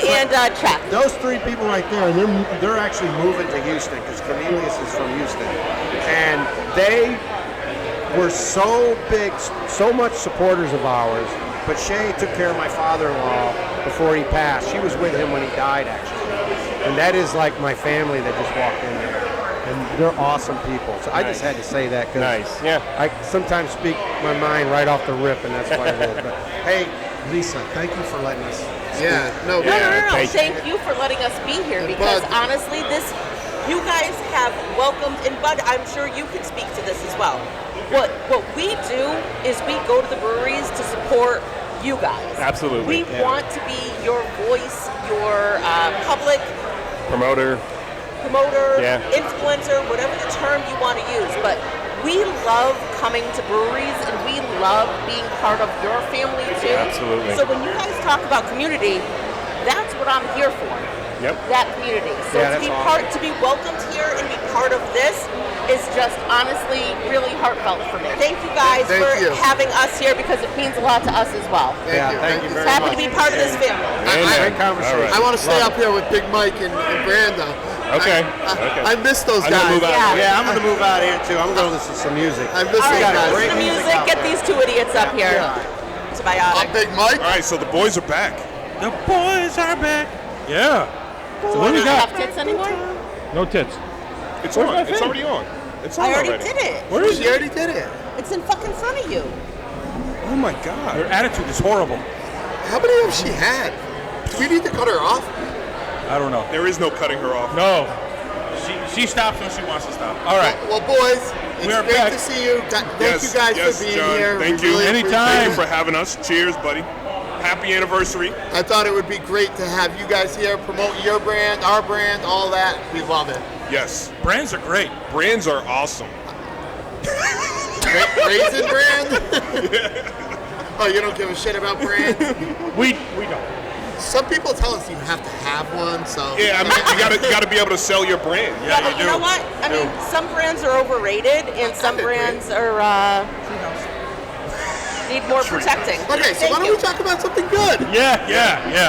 and Czech. Those 3 people right there, they're actually moving to Houston because Cornelius is from Houston, and they were so big, so much supporters of ours. But Shay took care of my father-in-law before he passed. She was with him when he died, actually, and that is like my family that just walked in there, and they're awesome people. So I just had to say that because I sometimes speak my mind right off the rip, and that's what it is. But hey, Lisa, thank you for letting us. No. Thank you for letting us be here because honestly, you guys have welcomed, and Bud, I'm sure you can speak to this as well. What we do is we go to the breweries to support you guys. Absolutely. We want to be your voice, your public Promoter, influencer, whatever the term you want to use. But we love coming to breweries, and we love being part of your family too. Absolutely. So when you guys talk about community, that's what I'm here for. Yep. That community. So to be welcomed here and be part of this is just honestly really heartfelt for me. Thank you guys for having us here because it means a lot to us as well. Thank you very Happy much. to be part of this family. Great conversation. I want to stay up here with Big Mike and Branda. Okay. I miss those guys. I'm going to move out here too. I'm going to listen to some music. I miss All those right, guys. listen to music. Get these 2 idiots up here. Symbiotic. Big Mike. All right, so the boys are back. The boys are back. Yeah. So what do we got? Have tits anymore? No tits. It's on. It's already on. It's on I already already. did it. Where is She it? already did it. It's in fucking front of you. Oh my God. Her attitude is horrible. How many have she had? Do we need to cut her off? I don't know. There is no cutting her off. No. She stops when she wants to stop. All right. Well, boys, it's We are great back. to see you. Thank you guys for being John. here. Thank We you. really Anytime. Thank you for having us. Cheers, buddy. Happy anniversary. I thought it would be great to have you guys here, promote your brand, our brand, all that. We love it. Yes. Brands are great. Brands are awesome. Raisin brand? Oh, you don't give a shit about brands? We don't. Some people tell us you have to have one, so. Yeah, I mean, you gotta be able to sell your brand. Yeah, but you know what? I mean, some brands are overrated, and some brands are need more protecting. Okay, so why don't we talk about something good? Yeah.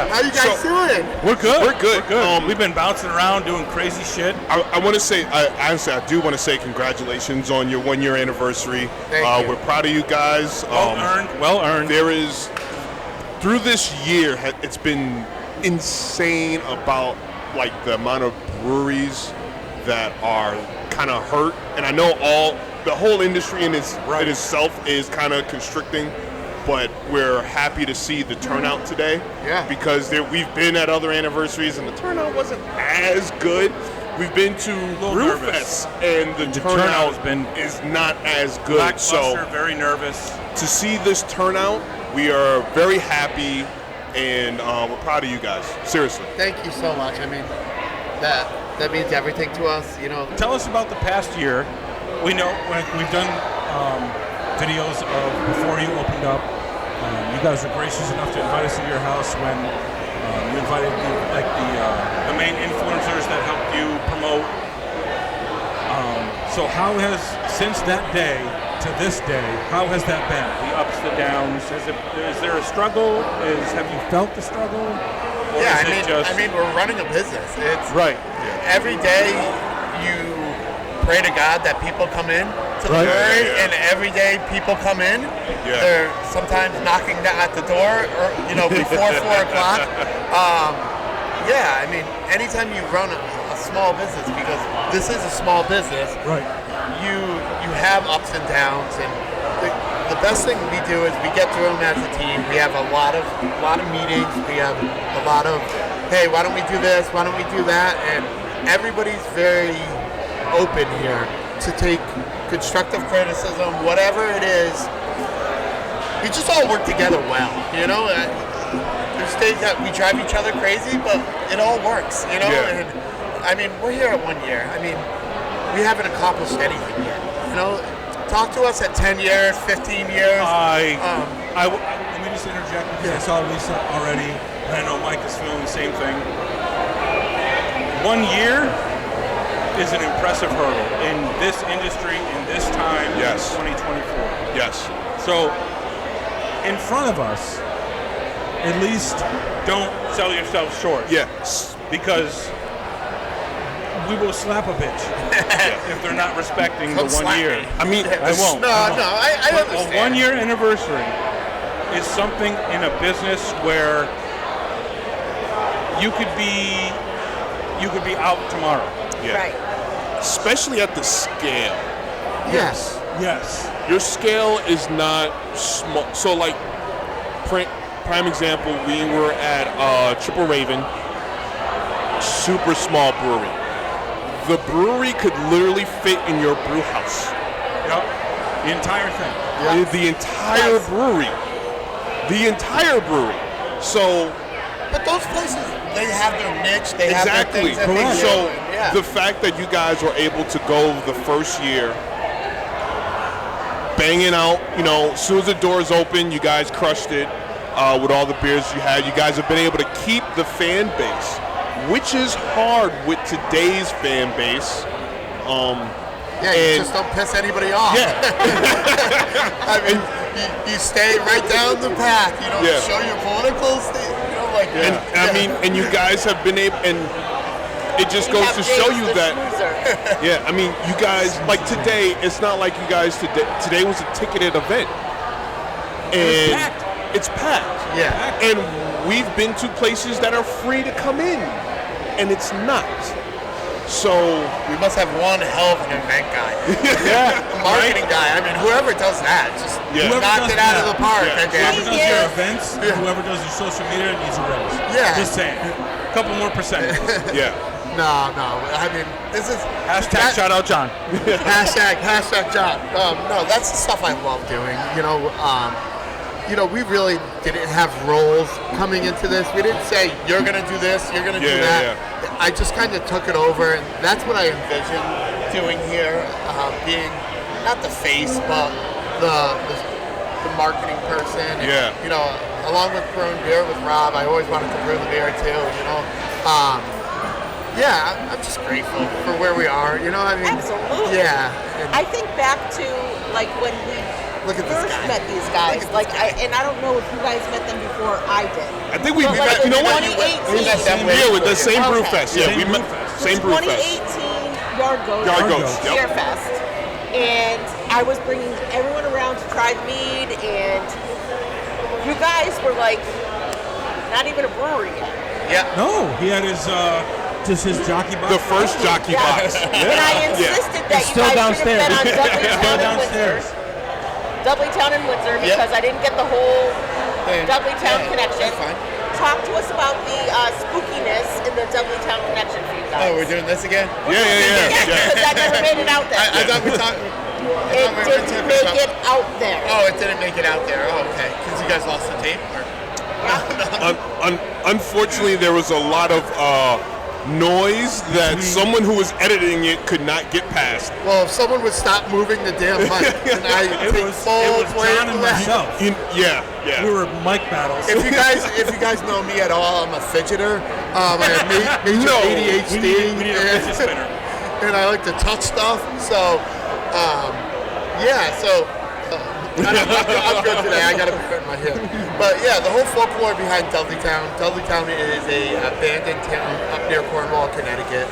How you guys doing? We're good. We're good. We've been bouncing around doing crazy shit. I want to say, honestly, I do want to say congratulations on your 1-year anniversary. Thank you. We're proud of you guys. Well earned. There is, through this year, it's been insane about like the amount of breweries that are kind of hurt. And I know the whole industry in itself is kind of constricting, but we're happy to see the turnout today. Yeah. Because we've been at other anniversaries and the turnout wasn't as good. We've been to Brewfest and the turnout is not as good. Lackluster, very nervous. To see this turnout, we are very happy and we're proud of you guys. Seriously. Thank you so much. I mean, that means everything to us. You know. Tell us about the past year. We know we've done videos of before you opened up. You guys were gracious enough to invite us to your house when you invited the main influencers that helped you promote. So how has, since that day to this day, how has that been? The ups, the downs. Is there a struggle? Have you felt the struggle? Or I mean, we're running a business. It's right. Every day you pray to God that people come in to the brewery, and every day people come in. Yeah. They're sometimes knocking at the door, or before 4 o'clock. I mean, anytime you run a small business, because this is a small business, right? You have ups and downs, and the best thing we do is we get through them as a team. We have a lot of meetings. We have a lot of, hey, why don't we do this? Why don't we do that? And everybody's very open here to take constructive criticism, whatever it is. We just all work together well, There's days that we drive each other crazy, but it all works, Yeah. And I mean, we're here at 1 year. I mean, we haven't accomplished anything yet, Talk to us at 10 years, 15 years. Let me just interject because I saw Lisa already, and I know Mike is feeling the same thing. 1 year is an impressive hurdle in this industry, in this time, Yes. in 2024. Yes. So, in front of us, at least don't sell yourself short. Yes. Because we will slap a bitch if they're not respecting Don't the 1 slap year. me. I mean, I won't. No, I But understand. a 1 year anniversary is something in a business where you could be out tomorrow. Yeah. Right. Especially at the scale. Yes. Yes. Your scale is not small. So, like, prime example, we were at Triple Raven, super small brewery. The brewery could literally fit in your brew house. Yep. The entire thing. Yeah. The entire brewery. The entire brewery. So, But those places, they have their niche. They have their exactly. things that they do. So, Yeah. the fact that you guys were able to go the first year, banging out, as soon as the doors open, you guys crushed it with all the beers you had. You guys have been able to keep the fan base, which is hard with today's fan base. You just don't piss anybody off. Yeah. I mean, you stay right down the path. You don't Yeah. show your political And you guys have been able, and it just goes to show you that. Yeah, I mean, you guys, like today, it's not like you guys today was a ticketed event. And it's packed. Yeah. And we've been to places that are free to come in, and it's not. So we must have one hell of an event guy. Yeah. Marketing guy. I mean, whoever does that, just knocked it out of the park. Yeah. Whoever does your events, whoever does your social media needs a raise. Yeah. Just saying. A couple more percentages. Yeah. No. I mean, this is Hashtag shout out John. hashtag John. No, that's the stuff I love doing. We really didn't have roles coming into this. We didn't say you're gonna do this, you're gonna do that. Yeah. I just kind of took it over, and that's what I envisioned doing here, being not the face, but the marketing person. And, along with brewing beer with Rob, I always wanted to brew the beer too. I'm just grateful for where we are. I mean, Absolutely. Yeah. I think back to like when we Look at this first guy. met these guys. I don't know if you guys met them before I did. I think we But, met. like, You know what? 2018. We met them Yeah, with the same brew Okay. fest. Yeah, we met same brew fest. 2018 Yard Goats Yard Goats, yep. Beer Fest, and I was bringing everyone around to try the mead, and you guys were like not even a brewery yet. Yeah. No, he had his Just his jockey box? The first jockey box. And I insisted that you guys should have been on Dudley Town and Windsor. Dudley Town and Windsor because I didn't get the whole Dudley Town connection. That's fine. Talk to us about the spookiness in the Dudley Town connection for you guys. Oh, we're doing this again? Yeah. Because I never made it out there. I thought we talked. It didn't make it out there. Oh, it didn't make it out there. Oh, okay. Because you guys lost the tape? Unfortunately, there was a lot of noise that someone who was editing it could not get past. Well, if someone would stop moving the damn mic, and I take full John and myself. Yeah. We were mic battles. If you guys know me at all, I'm a fidgeter. I have major ADHD. We need a fidget spinner. And I like to touch stuff. So, I'm good today. I got to be in my hip. But yeah, the whole folklore behind Dudley Town. Dudley Town is a abandoned town up near Cornwall, Connecticut.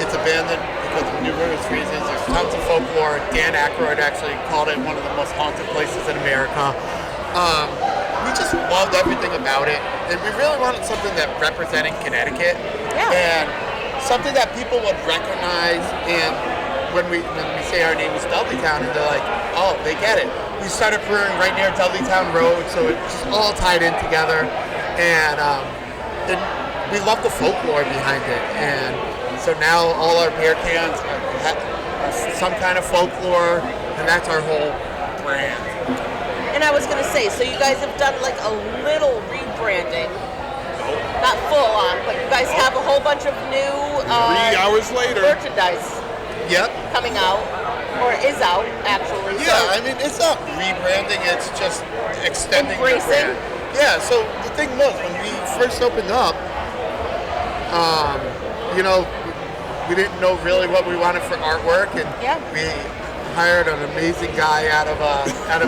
It's abandoned because of numerous reasons. There's tons of folklore. Dan Aykroyd actually called it one of the most haunted places in America. We just loved everything about it, and we really wanted something that represented Connecticut and something that people would recognize. And when we say our name is Dudley Town, and they're like, oh, they get it. We started brewing right near Dudley Town Road, so it's just all tied in together. And we love the folklore behind it. And so now all our beer cans have some kind of folklore, and that's our whole brand. And I was going to say, so you guys have done like a little rebranding. Not full on, but you guys have a whole bunch of new 3 hours later merchandise. Coming out, or is out actually. Yeah, I mean it's not rebranding; it's just extending the embracing. brand. Yeah. So the thing was, when we first opened up, we didn't know really what we wanted for artwork, and we hired an amazing guy out of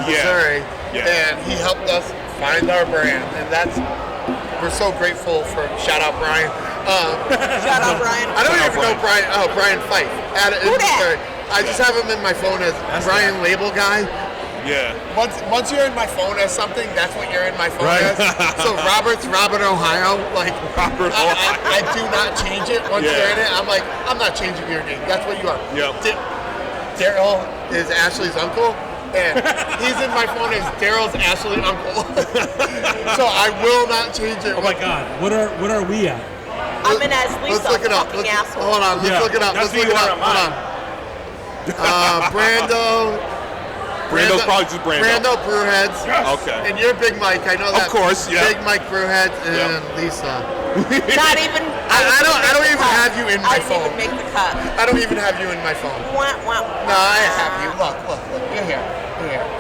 Missouri, and he helped us find our brand, and we're so grateful for. Shout out Brian. Shout out Brian. I don't even know Brian. Oh, Brian Fife. Who that? I just have him in my phone as Brian Label Guy. Yeah. Once you're in my phone as something, that's what you're in my phone as. So Robert's Robert Ohio. Like I do not change it once you're in it. I'm like, I'm not changing your name. That's what you are. Yep. Daryl is Ashley's uncle. And he's in my phone as Daryl's Ashley uncle. So I will not change it. Oh my God. What are we at? I'm in as Lisa. Let's look it up. Hold on. Let's look it up. Hold on. Brando's probably just Brando. Brando Brewheads. Okay. And you're Big Mike. I know that. Of course, yeah. Big Mike Brewheads and Lisa. Not even. I don't even have you in my phone. I didn't even make the cut. I don't even have you in my phone. No, I have you. Look. You're here.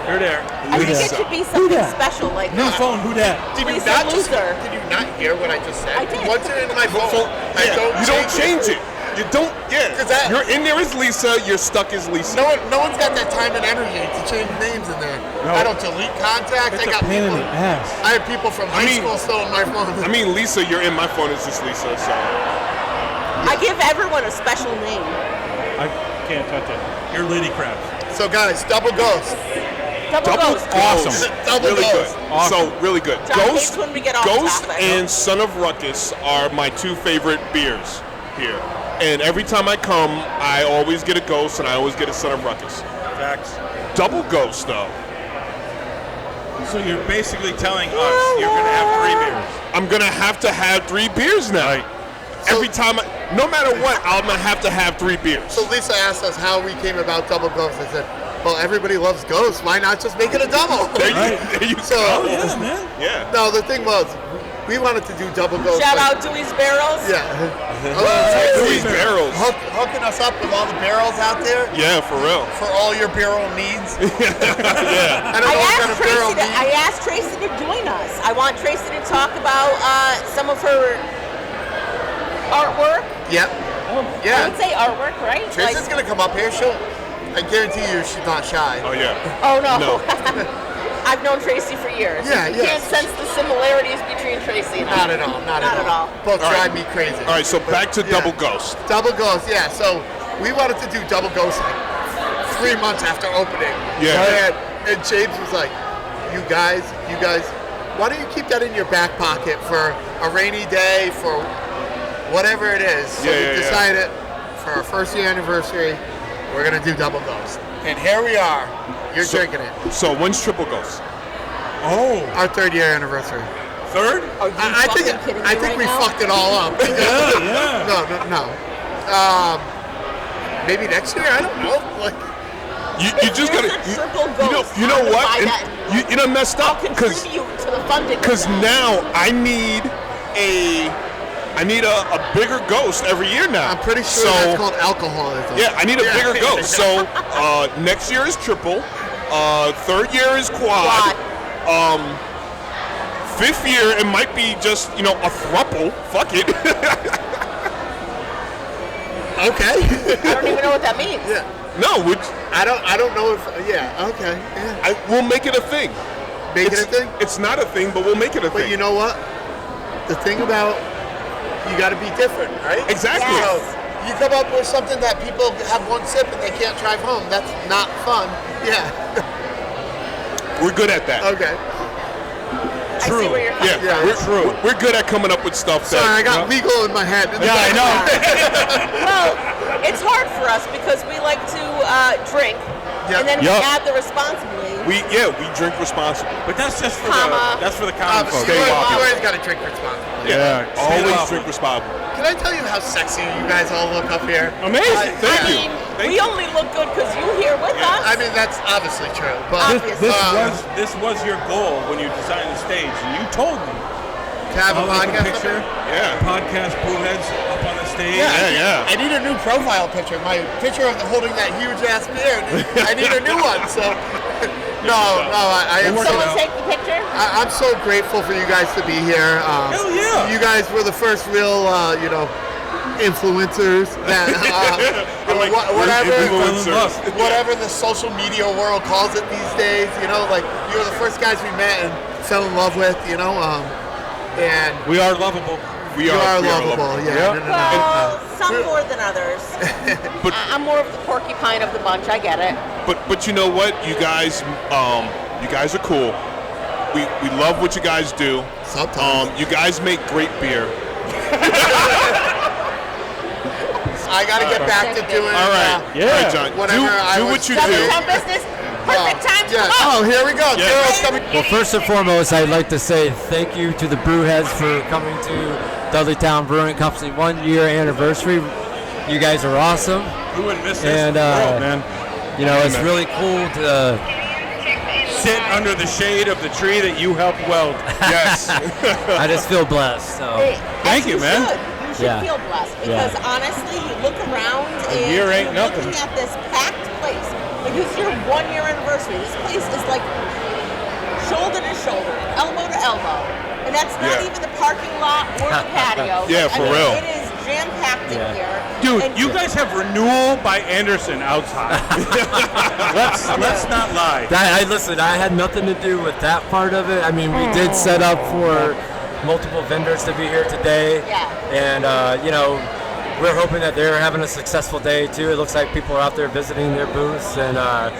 You're there. I think it should be something special, like New phone. Who that? Did you not hear what I just said? I did. Once you're in my phone, you don't change it. You don't. Yeah. You're in there as Lisa. You're stuck as Lisa. No one's got that time and energy to change names in there. No. I don't delete contacts. It's I got a pain in people. the ass. I have people from high school still on my phone. I mean, Lisa, you're in my phone as just Lisa. So. I give everyone a special name. I can't touch it. You're Lady Crabs. So guys, Double Ghost. Double Ghost. Awesome. Double really Ghost. good. Awesome. So really good. John hates when we get off Ghost topic. and Son of Ruckus are my two favorite beers here. And every time I come, I always get a Ghost and I always get a Son of Ruckus. Facts. Double Ghost though. So you're basically telling us you're gonna have 3 beers. I'm gonna have to have 3 beers now. Right. Every time, no matter what, I'm gonna have to have 3 beers. So Lisa asked us how we came about Double Ghost. I said, well, everybody loves Ghost. Why not just make it a double? There you So, go. Yes, man. Yeah. no, the thing was, we wanted to do Double Ghost. Shout out Dewey's Barrels. Yeah. Dewey's Barrels. Hooking us up with all the barrels out there. Yeah, for real. For all your barrel needs. Yeah. I don't know what kind of barrel needs. I asked Tracy to join us. I want Tracy to talk about some of her artwork. Yep. I Yeah. would say artwork, right? Tracy's going to come up here. I guarantee you she's not shy. Oh, yeah. Oh, no. No. I've known Tracy for years. Yeah, you yeah. can't sense the similarities between Tracy and I. Not at all. Not at all. Both All right. drive me crazy. All right, so back to Yeah. Double Ghost. Double Ghost, yeah. So we wanted to do Double Ghost like 3 months after opening. Yeah. And James was like, you guys, why don't you keep that in your back pocket for a rainy day, for whatever it is. So we decided for our first year anniversary, we're gonna do Double Ghost. And here we are. You're drinking it. So when's Triple Ghost? Oh, our 3rd year anniversary. Third? I think we fucked it all up. No. Maybe next year. I don't know. Like, you just gotta. You know what? And you done messed up because now I need a bigger ghost every year now. I'm pretty sure that's called alcoholism. Yeah, I need a bigger ghost. So next year is triple. 3rd year is quad. 5th year it might be just a thruple. Fuck it. Okay. I don't even know what that means. Yeah. No, I don't know if. Yeah. Okay. Yeah. We'll make it a thing. Make it a thing. It's not a thing, but we'll make it a thing. But you know what? The thing about you got to be different, right? Exactly. So you come up with something that people have one sip and they can't drive home. That's not fun. Yeah. We're good at that. Okay. True. I see where you're coming from. We're true. We're good at coming up with stuff. Sorry, I got legal in my head. Yeah, I know. Well, it's hard for us because we like to drink, and then we add the responsibly. We drink responsibly. But that's just for the common folks. You always got to drink responsibly. Yeah, always drink responsibly. Can I tell you how sexy you guys all look up here? Amazing. Thank you. We only look good because you're here with us. I mean, that's obviously true. But this was your goal when you designed the stage, and you told me to have a podcast picture. Yeah. Podcast Brewheads up on the stage. Yeah. I need a new profile picture. My picture of holding that huge ass beer. I need a new one. So no. Did someone take the picture? I'm so grateful for you guys to be here. Hell yeah! You guys were the first real, influencers that whatever the social media world calls it these days. Like you were the first guys we met and fell in love with. And we are lovable. We are lovable. Yeah. Well, some more than others. But I'm more of the porcupine of the bunch. I get it. But you know what? You guys are cool. We love what you guys do. Sometimes. You guys make great beer. I got to get back to doing. All right. All right, John. Do what you do. Business. Perfect time to Oh, here we go. Yeah. Well, first and foremost, I'd like to say thank you to the Brewheads for coming to Dudley Town Brewing Company 1-year anniversary. You guys are awesome. Who would miss this And world, man? It's really cool to sit under the shade of the tree that you helped weld. Yes. I just feel blessed. So thank you, man. You should feel blessed because honestly, you look around and year ain't you're nothing. looking at this packed place. Like it's your 1-year anniversary. This place is like shoulder to shoulder, elbow to elbow, and that's not even the parking lot or the patio. Yeah, for real. It is jam packed in here. Dude, you guys have Renewal by Anderson outside. let's not lie. Listen, I had nothing to do with that part of it. I mean, we did set up for multiple vendors to be here today. Yeah. And, we're hoping that they're having a successful day, too. It looks like people are out there visiting their booths. And, a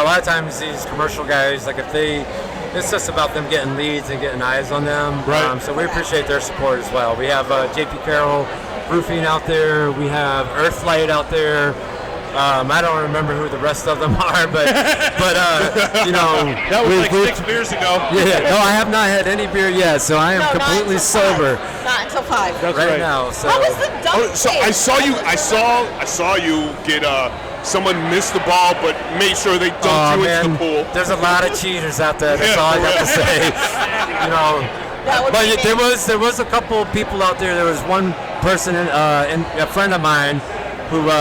lot of times these commercial guys, like it's just about them getting leads and getting eyes on them. Right. So we appreciate their support as well. We have JP Carroll Roofing out there. We have Earthlight out there. I don't remember who the rest of them are, but that was like 6 beers ago. Yeah, no, I have not had any beer yet, so I am completely sober. Not until 5. That's right now. So. How was the dunk? So I saw you get someone missed the ball, but made sure they dunked you into the pool. There's a lot of cheaters out there. That's all I got to say. But there was a couple of people out there. There was one person, a friend of mine, who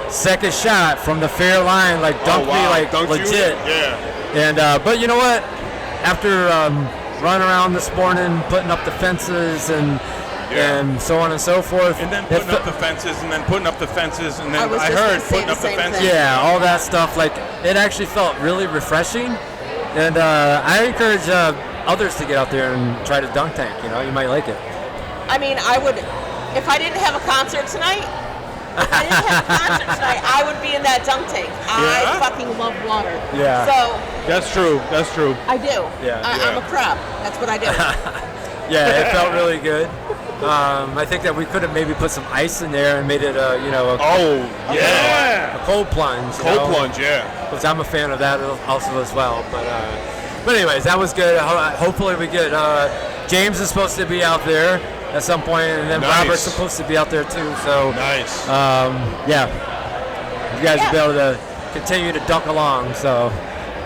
second shot from the fair line, dunked me Dunked legit. You? Yeah. And but you know what? After running around this morning, putting up the fences and so on and so forth, and then putting up the fences, and then putting up the fences, and then I heard putting up the fences. Yeah, all that stuff. It actually felt really refreshing, and I encourage others to get out there and try to dunk tank. You might like it. I mean, I would, if I didn't have a concert tonight. If I didn't have a concert tonight, I would be in that dunk tank. I fucking love water. Yeah. So That's true. I do. Yeah. I'm a crab. That's what I do. Yeah, it felt really good. I think that we could have maybe put some ice in there and made it a cold plunge. Cold plunge, yeah. Because I'm a fan of that also as well. But anyways, that was good. Hopefully we get James is supposed to be out there at some point, and then Robert's supposed to be out there too. So nice. You guys will be able to continue to dunk along. So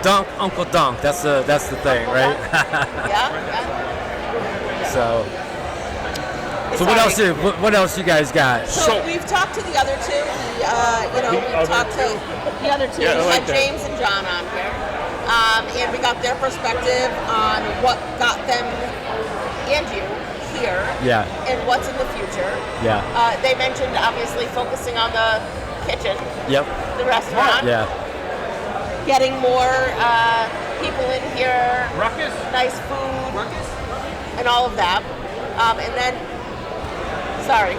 dunk, Uncle Dunk. That's the thing, right? So what else you guys got? So we've talked to the other two. We've talked to the other two. Yeah, we like had that. James and John on here, and we got their perspective on what got them and you here, and what's in the future. They mentioned obviously focusing on the kitchen, the restaurant, getting more people in here, nice food, and all of that, and then. Sorry.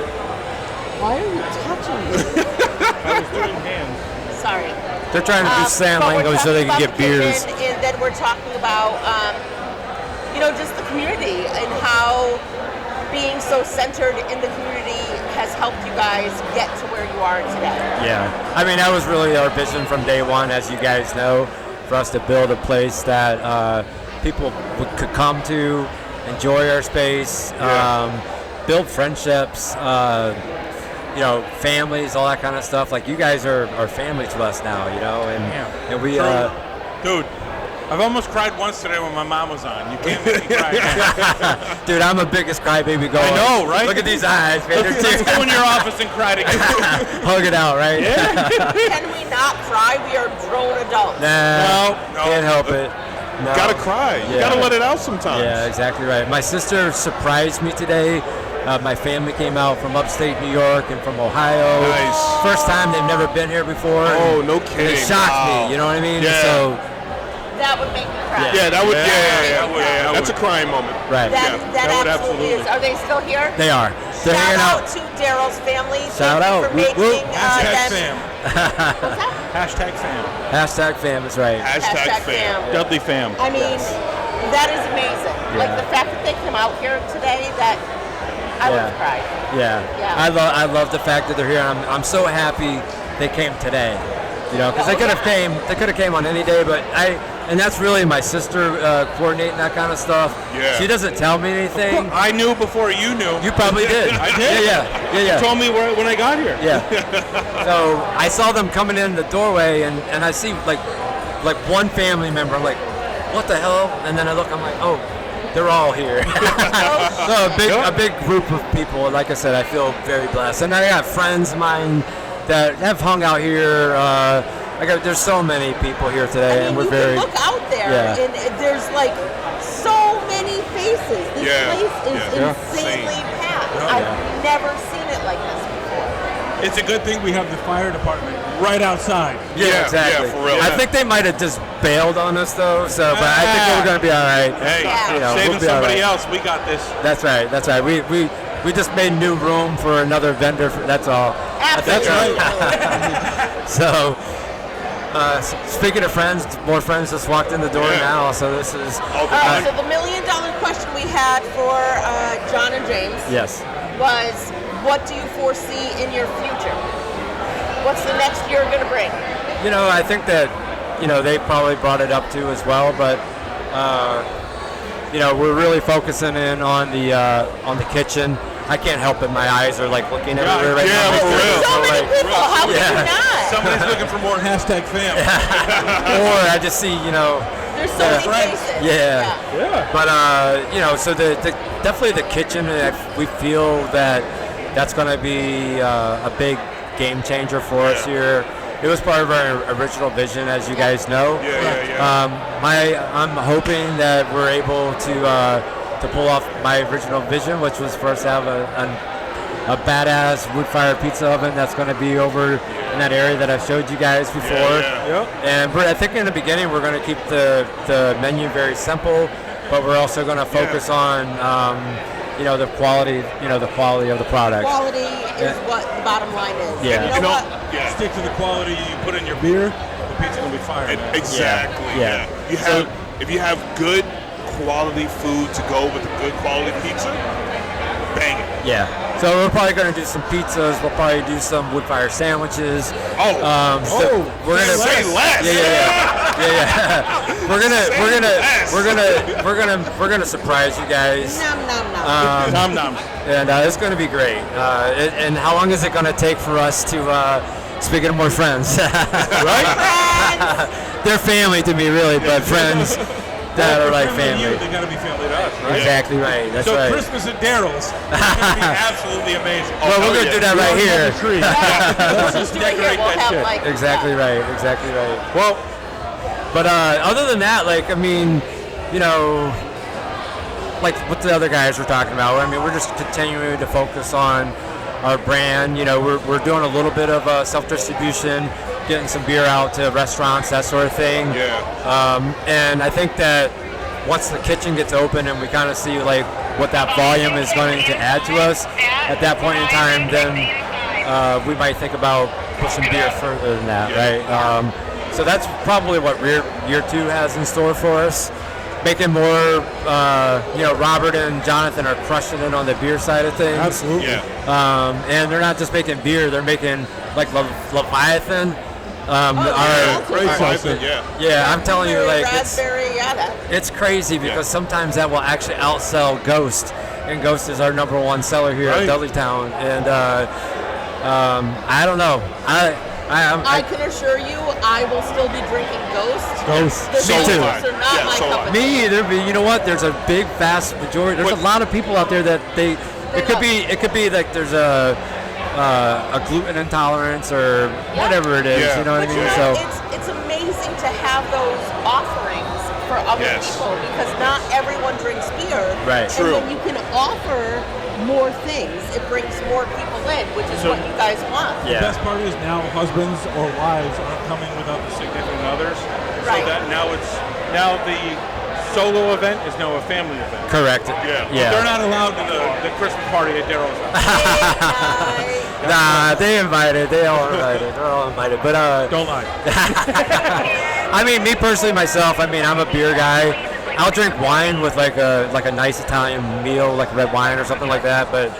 Why are you touching me? I was doing hands. Sorry. They're trying to do sign language so they can get beers. And then we're talking about, just the community and how being so centered in the community has helped you guys get to where you are today. Yeah. I mean, that was really our vision from day one, as you guys know, for us to build a place that people could come to, enjoy our space, build friendships, families, all that kind of stuff. Like, you guys are family to us now, and we... Dude, I've almost cried once today when my mom was on. You can't make me cry. Dude, I'm the biggest crybaby going. I know, right? Look at these eyes, man. Let's go in your office and cry together. Hug it out, right? Yeah. Can we not cry? We are grown adults. No, can't help it. No. You gotta cry. You gotta let it out sometimes. Yeah, exactly right. My sister surprised me today. My family came out from upstate New York and from Ohio. Nice. First time, they've never been here before. Oh, no kidding. It shocked me, you know what I mean? Yeah. So, That would make me cry. Yeah, that would. Yeah. That's a crying moment. right. That would absolutely is. Are they still here? They are. They're Shout hanging out out. to Daryl's family. Shout Thank you out. for making Whoop, Hashtag them. fam. Hashtag fam. Hashtag fam is right. Hashtag fam. Dudley fam. I mean, that is amazing. Like the fact that they come out here today, that I would have cried. Yeah. I love the fact that they're here. I'm so happy they came today. Because they could have came on any day, but and that's really my sister coordinating that kind of stuff. Yeah. She doesn't tell me anything. I knew before you knew. You probably did. I did? Yeah. You told me when I got here. Yeah. So I saw them coming in the doorway, and I see like one family member. I'm like, what the hell? And then I look. I'm like, oh, they're all here. So a big group of people. Like I said, I feel very blessed, and I got friends of mine that have hung out here. There's so many people here today, and we're very. Look out there, and there's like so many faces. This place is insanely packed. I've never seen it like this before. It's a good thing we have the fire department right outside. Yeah, exactly. Yeah, for real. I think they might have just bailed on us though. So, but I think we're going to be all right. Hey, we'll saving be all somebody right. else. We got this. That's right. We just made new room for another vendor. That's all. Absolutely. That's right. So, speaking of friends, more friends just walked in the door now. So this is. So the $1 million question we had for John and James was, what do you foresee in your future? What's the next year going to bring? I think that they probably brought it up too as well, but we're really focusing in on the kitchen. I can't help it. My eyes are like looking everywhere right now. For real. So many people. How could you not? Somebody's looking for more hashtag fam. Or I just see, There's so many faces. Yeah. But so the definitely the kitchen. We feel that that's going to be a big game changer for us here. It was part of our original vision, as you guys know. I'm hoping that we're able to pull off my original vision, which was for us to have a badass wood-fired pizza oven that's going to be over in that area that I've showed you guys before. And I think in the beginning we're going to keep the menu very simple, but we're also going to focus on the quality, the quality of the product. Quality is what the bottom line is. Yeah. You know what? Stick to the quality you put in your beer, the pizza's gonna be fire. Exactly. Yeah. If you have good quality food to go with a good quality pizza, banging. Yeah. So we're probably going to do some pizzas. We'll probably do some wood fire sandwiches. Oh. We're gonna say less. Yeah. We're gonna surprise you guys. Nom nom nom. Nom nom. And it's going to be great. And how long is it going to take for us to? Speaking of more friends, right? They're family to me, really, but friends that are like family. They got to be family to us, right? Exactly right. That's so right. Christmas at Daryl's is going to be absolutely amazing. Well, we're going to do that right here. Let's just decorate that shit. Exactly right. Exactly right. Well, but other than that, like, I mean, you know, like what the other guys were talking about, I mean, we're just continuing to focus on our brand. You know, we're doing a little bit of self-distribution, getting some beer out to restaurants, that sort of thing. Yeah. And I think that once the kitchen gets open and we kind of see like what that volume is going to add to us, at that point in time, then we might think about pushing beer further than that, right? So that's probably what year 2 has in store for us. Making more, you know, Robert and Jonathan are crushing it on the beer side of things. Absolutely. Yeah. And they're not just making beer; they're making like Leviathan. Leviathan, yeah. I'm telling you, like raspberry yada. it's crazy because sometimes that will actually outsell Ghost, and Ghost is our #1 seller here at Dudley Town. And I don't know. I can assure you, I will still be drinking Ghost. Ghost. Me too. Are not my cup of tea. Me either. But you know what? There's a big, vast majority. There's a lot of people out there that it could be like there's a gluten intolerance or whatever it is. Yeah. You know what I But mean? you So know, it's amazing to have those offerings for other people because not everyone drinks beer. Right. And when you can offer more things, it brings more people in, which is what you guys want. The best part is now husbands or wives aren't coming without the significant others. Right. So that now the solo event is now a family event. correct. Yeah. But they're not allowed to the Christmas party at Daryl's house. Nah, they invited. They all invited. They're all invited. But Don't lie. I mean, me personally, myself. I mean, I'm a beer guy. I'll drink wine with like a nice Italian meal, like red wine or something like that. But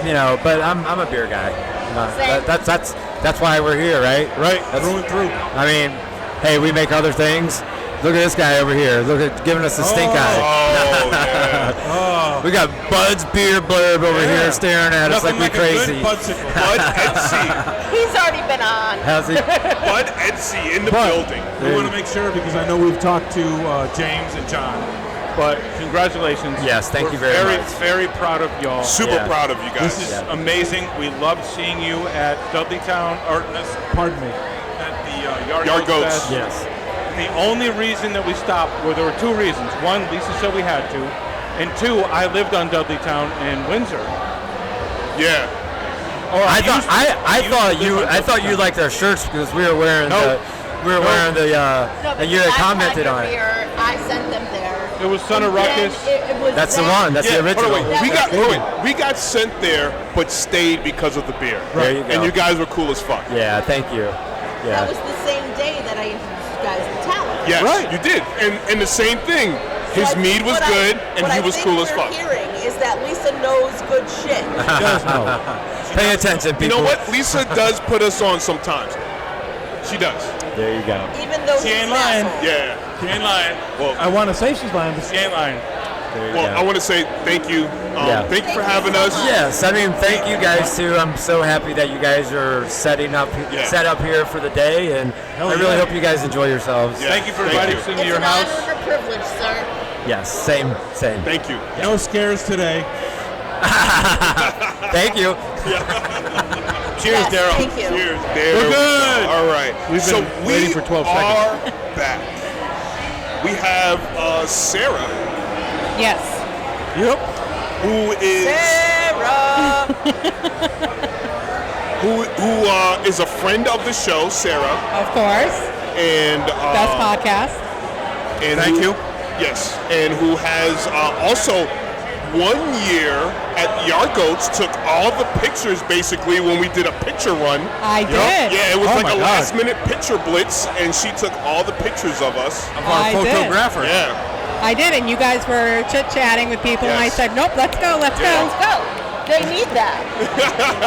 you know, but I'm a beer guy. That's why we're here, right? Right. That's Through and through. I mean, hey, we make other things. Look at this guy over here. Look at giving us the stink eye. We got Bud's beer blurb over here staring at us like we're crazy. Bud Etsy. He's already been on. How's he? Bud Etsy in the building. We want to make sure because I know we've talked to James and John. But congratulations. Yes, thank you very much. Very proud of y'all. Super proud of you guys. This is amazing. We loved seeing you at Dudley Town, or pardon me, at the Yard Goats Fest. Yes. The only reason that we stopped, well, there were two reasons. One, Lisa said we had to, and two, I lived on Dudley Town in Windsor. Yeah. I thought you liked our shirts because we were wearing the and you had commented on it. I sent them there. It was Son of Ruckus. That's the one. That's the original. We got sent there, but stayed because of the beer. There you go. And you guys were cool as fuck. Yeah, thank you. That was the same day that I introduced you guys to talent. Yes, you did. And the same thing. His mead was good, and he was cool as fuck. What I think you're hearing is that Lisa knows good shit. She does know. Pay attention, people. You know what? Lisa does put us on sometimes. She does. There you go. Even though She he's ain't an lying. asshole. Yeah. She ain't lying. Well, I want to say she's lying, but she ain't lying. Well, I want to say thank you. Thank you for having us. Yes, I mean, thank you guys too. I'm so happy that you guys are set up here for the day, and I really hope you guys enjoy yourselves. Yeah. Thank you for inviting us into your house. It's an honor and a privilege, sir. Yes, same. Thank you. No scares today. Thank you. Cheers, Yes, Daryl. thank you. Cheers, Daryl. We're good. All right. We've been waiting for 12 seconds. We are back. We have Sarah. Yes. Yep. Who is Sarah. who is a friend of the show, Sarah, Of course. and Best podcast. and Thank you. Yes, and who has also 1 year at Yard Goats took all the pictures basically when we did a picture run. I did. Yeah, it was Oh like my a God. last minute picture blitz, and she took all the pictures of us. Of our I did. photographer. Yeah. I did, and you guys were chit-chatting with people, and I said, nope, let's go. Let's go. They need that.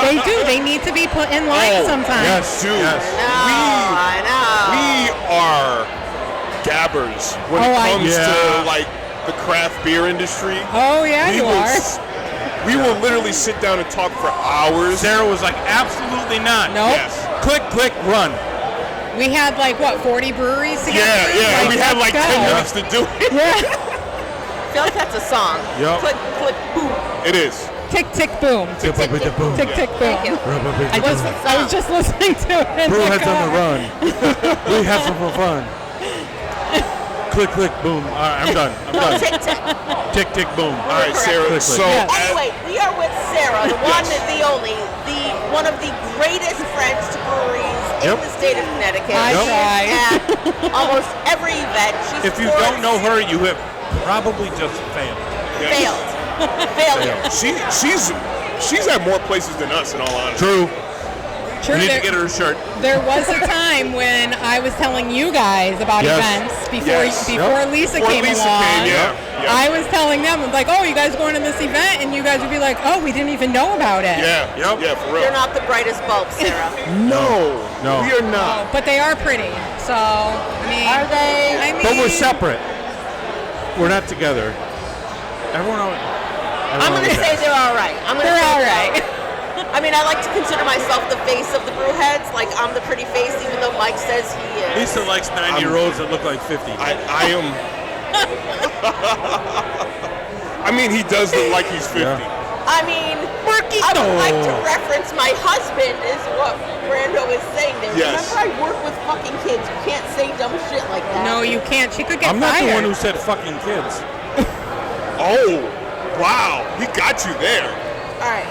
They do. They need to be put in line sometimes. Yes, dude. I know. We are gabbers when it comes to like the craft beer industry. Oh yeah, you are. We will literally sit down and talk for hours. Sarah was like, absolutely not. Nope. Yes. Click, click, run. We had like, what, 40 breweries to get through? Yeah. We had like 10 minutes to do it. Yeah. I feel like that's a song. Yep. Click, click, boom. It is. Tick, tick, boom. Tick, tick, tick, boom. Tick, tick, boom. Thank you. I was just listening to it in the Brewheads on the car. run. We have some fun. Click, click, boom. All right, I'm done. Tick, tick. Tick, tick, boom. All right, Sarah. Click, click. So Anyway, we are with Sarah, the one, the only, one of the greatest friends to breweries in the state of Connecticut. I She try. is at almost every event. She If you don't know her, you have probably just failed. failed. Failure. She's at more places than us, in all honesty. True. True, You need there- to get her a shirt. There was a time when I was telling you guys about Yes. events before Yes. Lisa Before came Lisa along. came, yeah. I was telling them, like, oh, you guys going to this event? And you guys would be like, oh, we didn't even know about it. Yeah, for real. You're not the brightest bulb, Sarah. No, No. we are not. But they are pretty. So, I mean. Are they? I mean. But we're separate. We're not together. Everyone always. I'm going to say they're all right. They're all right. I mean, I like to consider myself the face of the Brewheads. Like, I'm the pretty face, even though Mike says he is. Lisa likes 90-year-olds that look like 50. I am. I mean, he does look like he's 50. Yeah. I mean, I would like to reference my husband, is what Brando is saying there. Yes. Remember, I work with fucking kids. You can't say dumb shit like that. No, you can't. She could get I'm not fired. the one who said fucking kids. Oh, wow. He got you there. All right.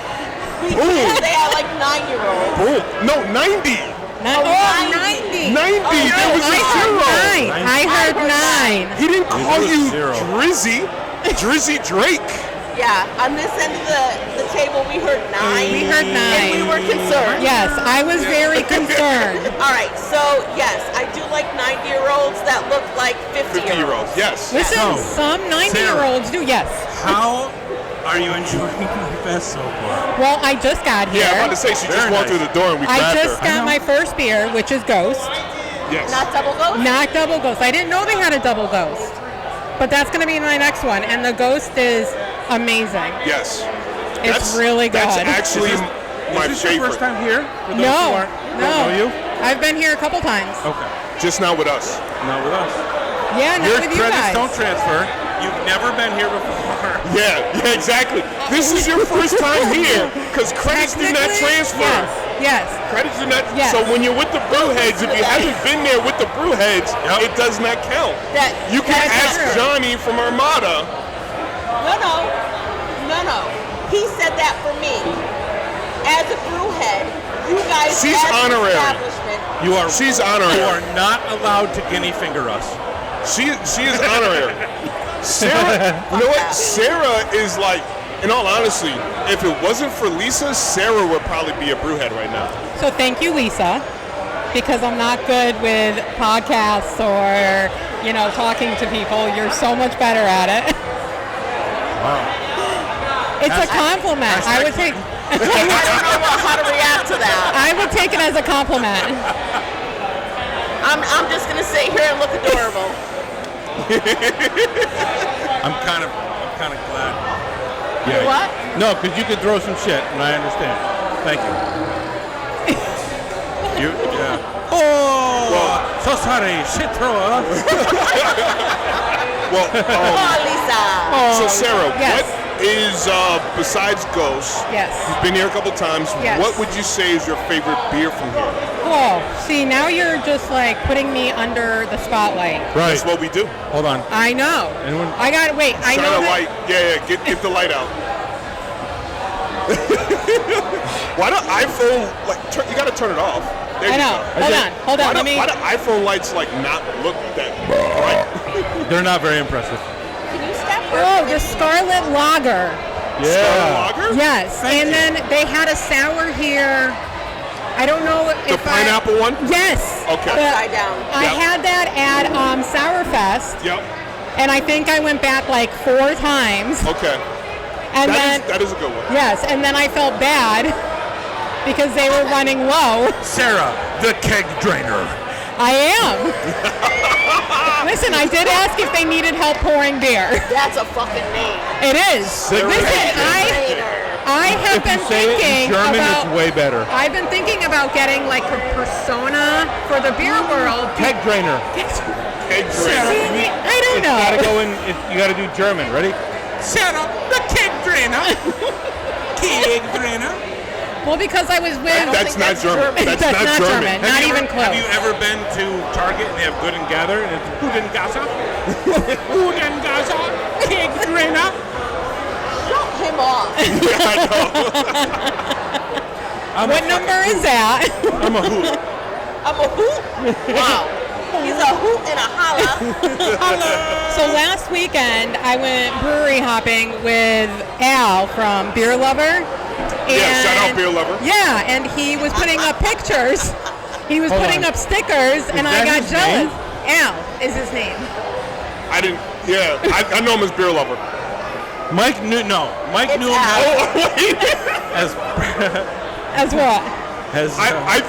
We can't say I like 9-year-olds. Boom. No, 90. 90. 90. There was a I zero. heard 9. I heard 9. He didn't call you zero. Drizzy. Drizzy Drake. Yeah, on this end of the table, we heard 9. We heard 9. And we were concerned. Yes, I was very concerned. All right, so yes, I do like 90-year-olds that look like 50-year-olds. 50-year-olds, yes. Listen, No. some 90-year-olds do, yes. How are you enjoying my fest so far? Well, I just got here. Yeah, I'm about to say, she just Very walked nice. through the door and we I grabbed just her. got my first beer, which is Ghost. Yes. Not double ghost? Not Double Ghost. I didn't know they had a Double Ghost. But that's going to be my next one. And the Ghost is amazing. Yes. It's really good. That's actually my Is this your favorite. first time here? For those who No, aren't, don't no. know you? I've been here a couple times. Okay. Just not with us. Not with us. Yeah, not Your with you credits guys. don't transfer. You've never been here before. Yeah, exactly. This is your first time here because credits do not Technically, transfer. Yes. Credits do not. Yes. So when you're with the Brewheads, if you haven't been there with the Brewheads, it does not count. You can That's ask true. Johnny from Armada. No. He said that for me. As a brewhead, you guys She's as an honorary. establishment. She's honorary. You are not allowed to guinea finger us. She is honorary. Sarah, you know what? Sarah is like, in all honesty, if it wasn't for Lisa, Sarah would probably be a brewhead right now. So thank you, Lisa, because I'm not good with podcasts or, talking to people. You're so much better at it. Wow. It's a compliment. I would take. I don't know how to react to that. I would take it as a compliment. I'm just gonna sit here and look adorable. I'm kind of glad. You what? No, because you could throw some shit, and I understand. Thank you. Yeah. Oh, so sorry, shit thrower. Well, Lisa. so Sarah, Yes. what is besides Ghost? Yes. You've been here a couple times. Yes. What would you say is your favorite beer from here? Whoa. See, now you're just like putting me under the spotlight. Right. That's what we do. Hold on. I know. Anyone? I got to wait. I Shine know a that. light. Yeah. Get the light out. Why do iPhone you gotta turn it off? There I you know. go. Hold on. Why do iPhone lights not look that bright? They're not very impressive. Can you step Oh, the Scarlet Lager. Yeah. Lager? Yes. Thank and you. then they had a sour here. I don't know The if pineapple one? Yes. Okay. The- Upside down. I Yep. had that at Sourfest. Yep. And I think I went back like 4 times. Okay. And that is a good one. Yes, and then I felt bad because they were running low. Sarah, the keg drainer. I am. Listen, I did ask if they needed help pouring beer. That's a fucking name. It is. Listen, I have been thinking German, about. it's way better. I've been thinking about getting like a persona for the beer world. Keg drainer. Keg drainer. I don't know. Gotta go in. You gotta do German. Ready? Sarah, the keg drainer. Keg drainer. Well, because I was with. That's not German. That's not German. Not even close. Have you ever been to Target and they have Good and Gather and it's Guten Gaza? Guten Gaza, keg drainer. Shut him off. Yeah, I know. What number is that? I'm a hoot. I'm a hoot? Wow. He's a hoot and a holla. So last weekend, I went brewery hopping with Al from Beer Lover. Yeah, shout out Beer Lover. Yeah, and he was putting up pictures. He was putting up stickers, and I got jealous. Al is his name. I didn't. Yeah, I know him as Beer Lover. Mike knew. No, Mike knew him as what? As I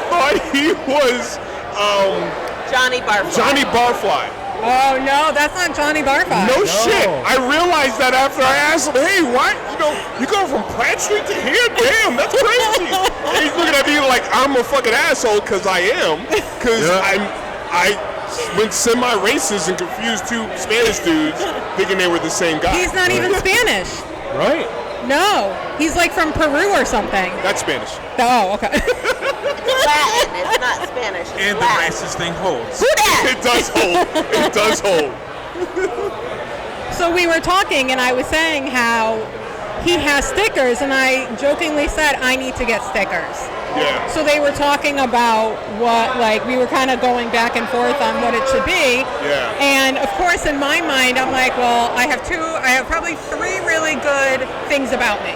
thought he was Johnny Barfly. Johnny Barfly. Oh no, that's not Johnny Barfly. No shit. I realized that after I asked him, hey, what? You go from Pratt Street to here? Damn, that's crazy. And he's looking at me like I'm a fucking asshole because I am. Because I went semi-racist and confused 2 Spanish dudes thinking they were the same guy. He's not even Spanish. Right. No, he's like from Peru or something. That's Spanish. Oh, okay. It's Latin. It's not Spanish. It's and the Latin. racist thing holds. It does hold. It does hold. So we were talking, and I was saying how he has stickers, and I jokingly said, I need to get stickers. Yeah. So they were talking about what, like, we were kind of going back and forth on what it should be. Yeah. And of course, in my mind, I'm like, well, I have probably 3 really good things about me.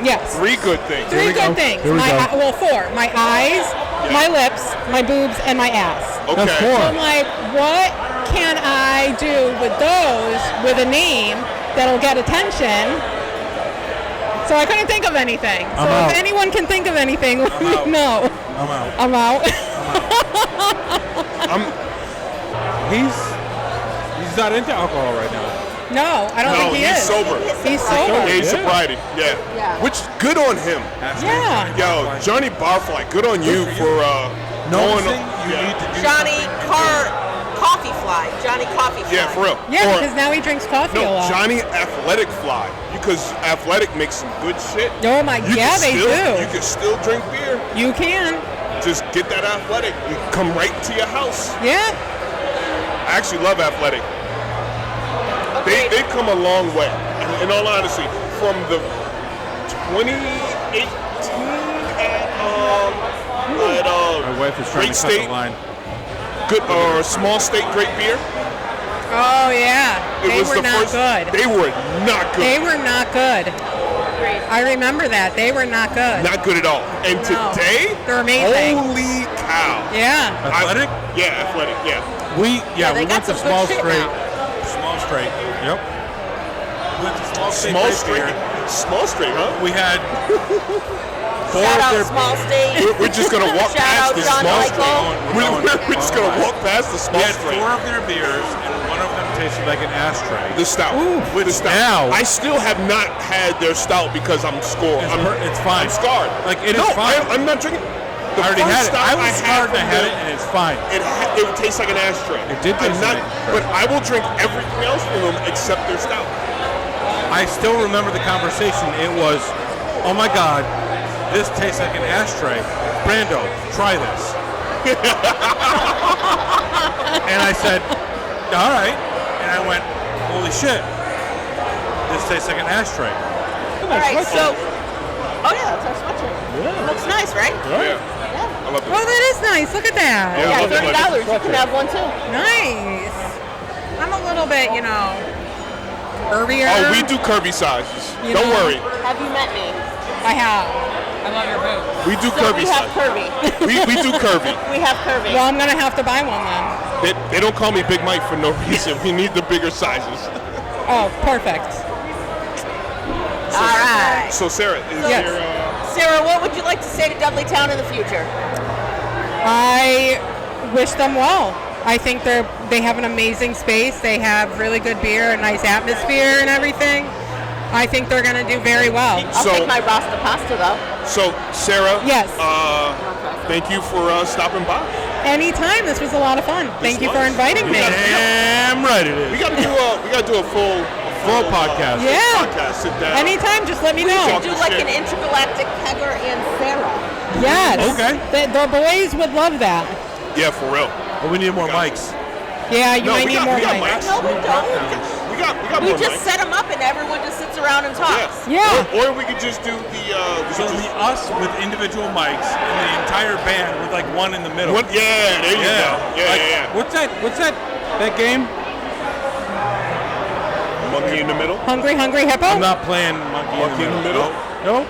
Yes. 3 good things. 3 good things. Here we go. Well, 4. My eyes, my lips, my boobs, and my ass. Okay. That's 4. So I'm like, what can I do with those with a name that'll get attention? So I couldn't think of anything. So if anyone can think of anything, let me know. I'm out. He's not into alcohol right now. No, I don't think he he's is. sober. He's sober. Yeah, he's sobriety. Yeah. Which, good on him. Yeah. Yo, Johnny Barfly, good on you for going on. Johnny Coffee Fly. Johnny Coffee Fly. Yeah, for real. Yeah, because now he drinks coffee a lot. Johnny Athletic Fly. Because Athletic makes some good shit. Oh my, They do. You can still drink beer. You can. Just get that Athletic and come right to your house. Yeah. I actually love Athletic. They've come a long way. In all honesty, from the 2018 at My wife is trying Great to cut State, the line. good Small State Great Beer. Oh yeah. They were not good. They were not good. They were not good. I remember that. They were not good. Not good at all. And No. today, They're amazing. holy cow. Yeah. Athletic? Yeah, Athletic, yeah. We they went got to some Small good shit Straight. now. Small straight. Yep. We went to Small Straight. Small Great Straight, Beer. Small Straight, huh? We had 4 Shout of out their Small State. We're just going to walk Shout past out the John Small Michael. Straight. We're just going to walk past the Small We had Straight. 4 of their beers, and one of them tasted like an ashtray. The stout. The stout. now- I still have not had their stout because I'm scored. It's fine. I'm scarred. Like, it is no, fine. I'm not drinking. The I already first had it. stout I was scarred and I from had them, it, and it's fine. It tastes like an ashtray. It did taste like an ashtray. But I will drink everything else from them except their stout. I still remember the conversation. It was, oh my God, this tastes like an ashtray. Brando, try this. And I said, all right. And I went, holy shit, this tastes like an ashtray. All right, so. Oh yeah, that's our sweatshirt. Yeah. Looks nice, right? Yeah. I love it. Oh, that is nice. Look at that. Yeah, I love that $30. You can have one too. Nice. I'm a little bit, curvier. Oh, we do curvy sizes. You Don't know. worry. Have you met me? I have. I love your boots. We do So curvy we have sizes. curvy. We do curvy. We have curvy. Well, I'm gonna have to buy one then. They don't call me Big Mike for no reason. We need the bigger sizes. Oh, perfect. All right. So Sarah, is Yes. there? Sarah, what would you like to say to Dudley Town in the future? I wish them well. I think they have an amazing space. They have really good beer, a nice atmosphere, and everything. I think they're going to do very well. I'll take my Rasta pasta though. So Sarah, Yes. Thank you for stopping by. Anytime. This was a lot of fun. Thank you for inviting me. Damn right it is. We got to do a full podcast. Yeah. Podcast. Sit down. Anytime. Just let me We know. should do like an intergalactic Kegger and Sarah. Yes. Okay. The boys would love that. Yeah, for real. But we need more mics. Yeah, you No, might we need got- more we got mics. mics. No, we don't. We We more just mics. set them up and everyone just sits around and talks. Yeah. Or we could just do the. So it'll be us with individual mics and the entire band with like one in the middle. Yeah, there you go. Yeah, Like, yeah. What's that game? Monkey in the middle. Hungry Hippo? I'm not playing Monkey in the Middle. No.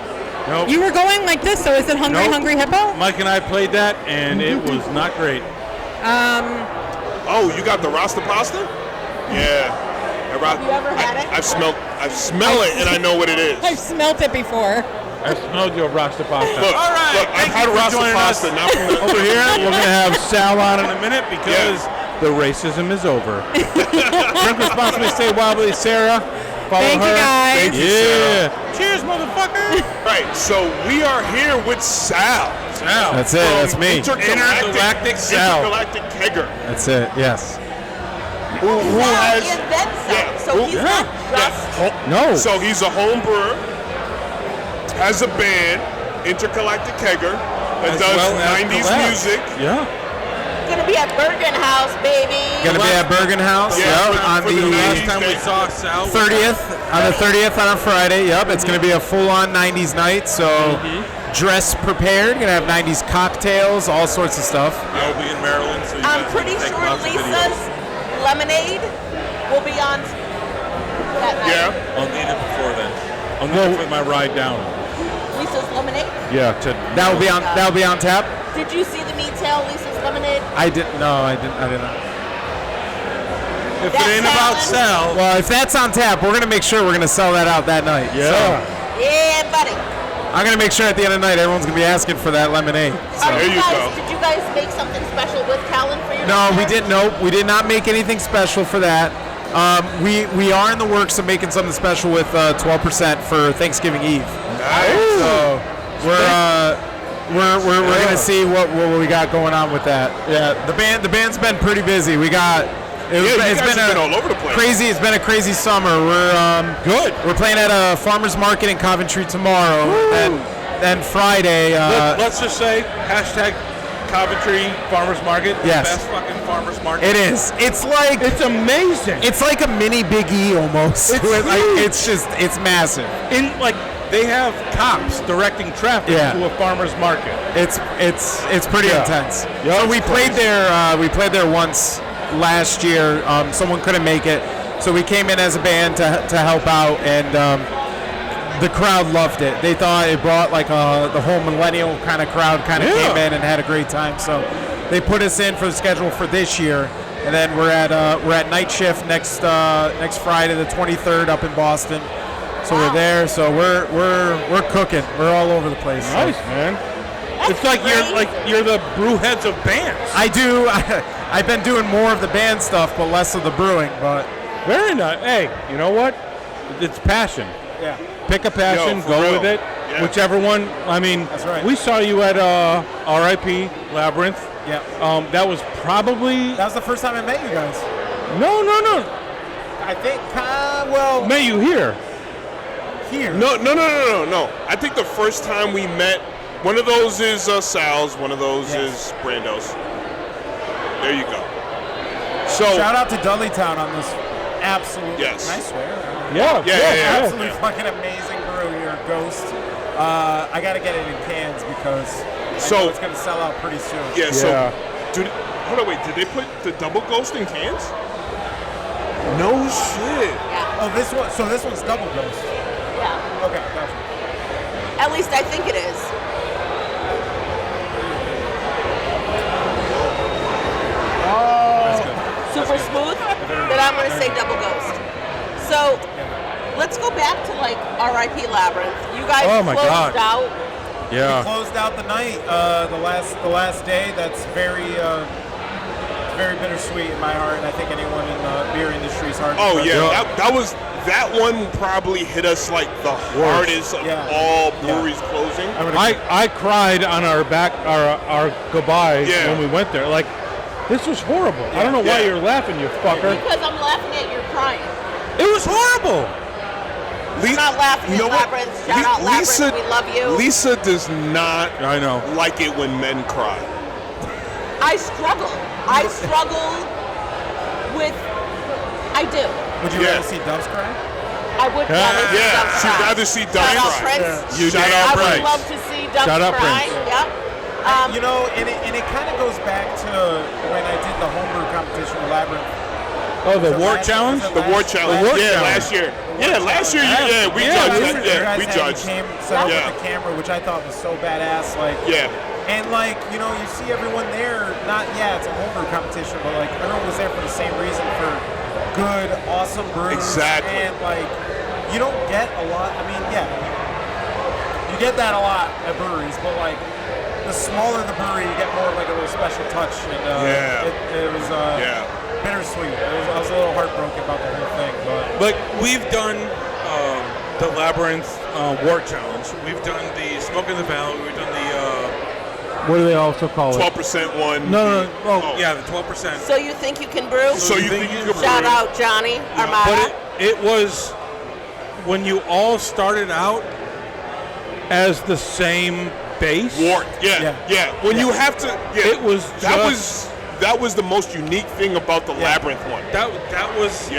Nope. You were going like this, so is it Hungry Nope. Hippo? Mike and I played that, and it was not great. Oh, you got the Rasta pasta? Yeah. Have you ever had it? I've smelled it, and I know what it is. I've smelt it before. I smelled your Rasta pasta. Look, I've had Rasta pasta, not from the Over here, we're going to have Sal on in a minute because the racism is over. Drink responsibly, stay wobbly. Sarah, follow Thank her. you, guys. Thank you, Yeah. Sarah. Cheers, motherfucker. Right, so we are here with Sal. Sal. That's it. That's me. Intergalactic Sal. Intergalactic Kegger. That's it. Yes. Who has... And then some. So he's not just... No. So he's a home brewer, has a band, Intergalactic Kegger, that As does well as 90s collabs. music. Yeah. Gonna be at Bergen House, baby. Gonna be at Bergen House. Yeah, Yep. On for the the 90s Time we day. saw Sal. 30th. On the 30th on a Friday. Yep. It's gonna be a full-on 90s night. So dress prepared. Gonna have 90s cocktails, all sorts of stuff. I'll be in Maryland, so you I'm guys pretty can take sure lots of videos. Lisa's Lemonade will be on that night. Yeah. I'll need it before then. I'll need it for my ride down. Lisa's Lemonade. Yeah. That will be on. That will be on tap. Did you see the meat tail, Lisa's Lemonade? I didn't. No, I didn't. If That's it ain't about Sal. Well, if that's on tap, we're gonna make sure we're gonna sell that out that night. Yeah. Yeah, buddy. I'm gonna make sure at the end of the night everyone's gonna be asking for that lemonade. Are There you guys, go. Did you guys make something special with Callan for your No, we dinner? didn't. Nope, we did not make anything special for that. We are in the works of making something special with 12% for Thanksgiving Eve. Nice. So we're gonna see what we got going on with that. Yeah, the band's been pretty busy. We got. You guys have been all over the place. Crazy. It's been a crazy summer. We're Good. We're playing at a farmers market in Coventry tomorrow. Then Friday. Let's just say hashtag Coventry Farmers Market. Yes. The best fucking farmers market. It is. It's like It's amazing. it's like a mini Big E almost. It's Like, huge. it's massive. In like they have cops directing traffic Yeah. to a farmers market. It's pretty Yeah. intense. Yeah, So it's we played crazy. there. We played there once last year. Someone couldn't make it, so we came in as a band to help out, and the crowd loved it. They thought it brought like the whole millennial kind of crowd kind of Yeah. came in and had a great time. So they put us in for the schedule for this year, and then we're at Night Shift next Friday the 23rd up in Boston. So we're there. So we're cooking. We're all over the place. So. Nice, man. It's like you're the Brewheads of bands. I do. I've been doing more of the band stuff, but less of the brewing. But Very nice. Hey, you know what? It's passion. yeah, Pick a passion, Yo, for go real. with it. Yeah. Whichever one. I mean, That's right. we saw you at RIP Labyrinth. yeah. That was probably That was the first time I met you guys. no. I think. Well, Met you here. here. No. I think the first time we met, one of those is Sal's, one of those Yes. is Brando's. There you go. So, Shout out to Dudley Town on this. Absolutely. Yes. Can I swear? Yeah. Absolutely fucking amazing brew here, Ghost. I gotta get it in cans because I know it's gonna sell out pretty soon. yeah, so, hold on, wait, did they put the double Ghost in cans? No shit. Oh, this one. So this one's double Ghost. Yeah. Okay, gotcha. At least I think it is. Oh, super smooth, then I'm going to say Double Ghost. So let's go back to like R.I.P. Labyrinth. You guys closed out. Yeah. We closed out the night, the last day. That's very bittersweet in my heart, and I think anyone in the beer industry's heart. Oh yeah, that one probably hit us like the hardest of all breweries closing. I cried on our goodbye when we went there. Like, this was horrible. I don't know why you're laughing, you fucker. Because I'm laughing at your crying. It was horrible. I'm not laughing at Labyrinth. Shout out Labyrinth, we love you. Lisa does not like it when men cry. I struggle with, I do. Would you rather see doves cry? I would rather see doves cry. She'd rather see doves Shout out cry. Prince. I would love to see doves cry. Yep. You know, and it kind of goes back to when I did the homebrew competition with Labyrinth. Oh, the Wart Challenge? The Wart Challenge. Last year. Last year, we judged. We judged. Set up with the camera, which I thought was so badass. Like, and like, you know, you see everyone there. It's a homebrew competition, but like everyone was there for the same reason, for good, awesome brews. Exactly. And like, you don't get a lot. I mean, you get that a lot at breweries, but like, the smaller the brewery, you get more like a little special touch. And it was bittersweet. I was a little heartbroken about the whole thing, but we've done the Labyrinth Wart Challenge. We've done the Smoke in the Valley. We've done the what do they also call it? 12% one. No. The 12%. So you think you can brew? So you think you can brew? Shout out Johnny Armada. But it was when you all started out as the same base. Wart. When you have to. It was. That was the most unique thing about the Labyrinth one. That was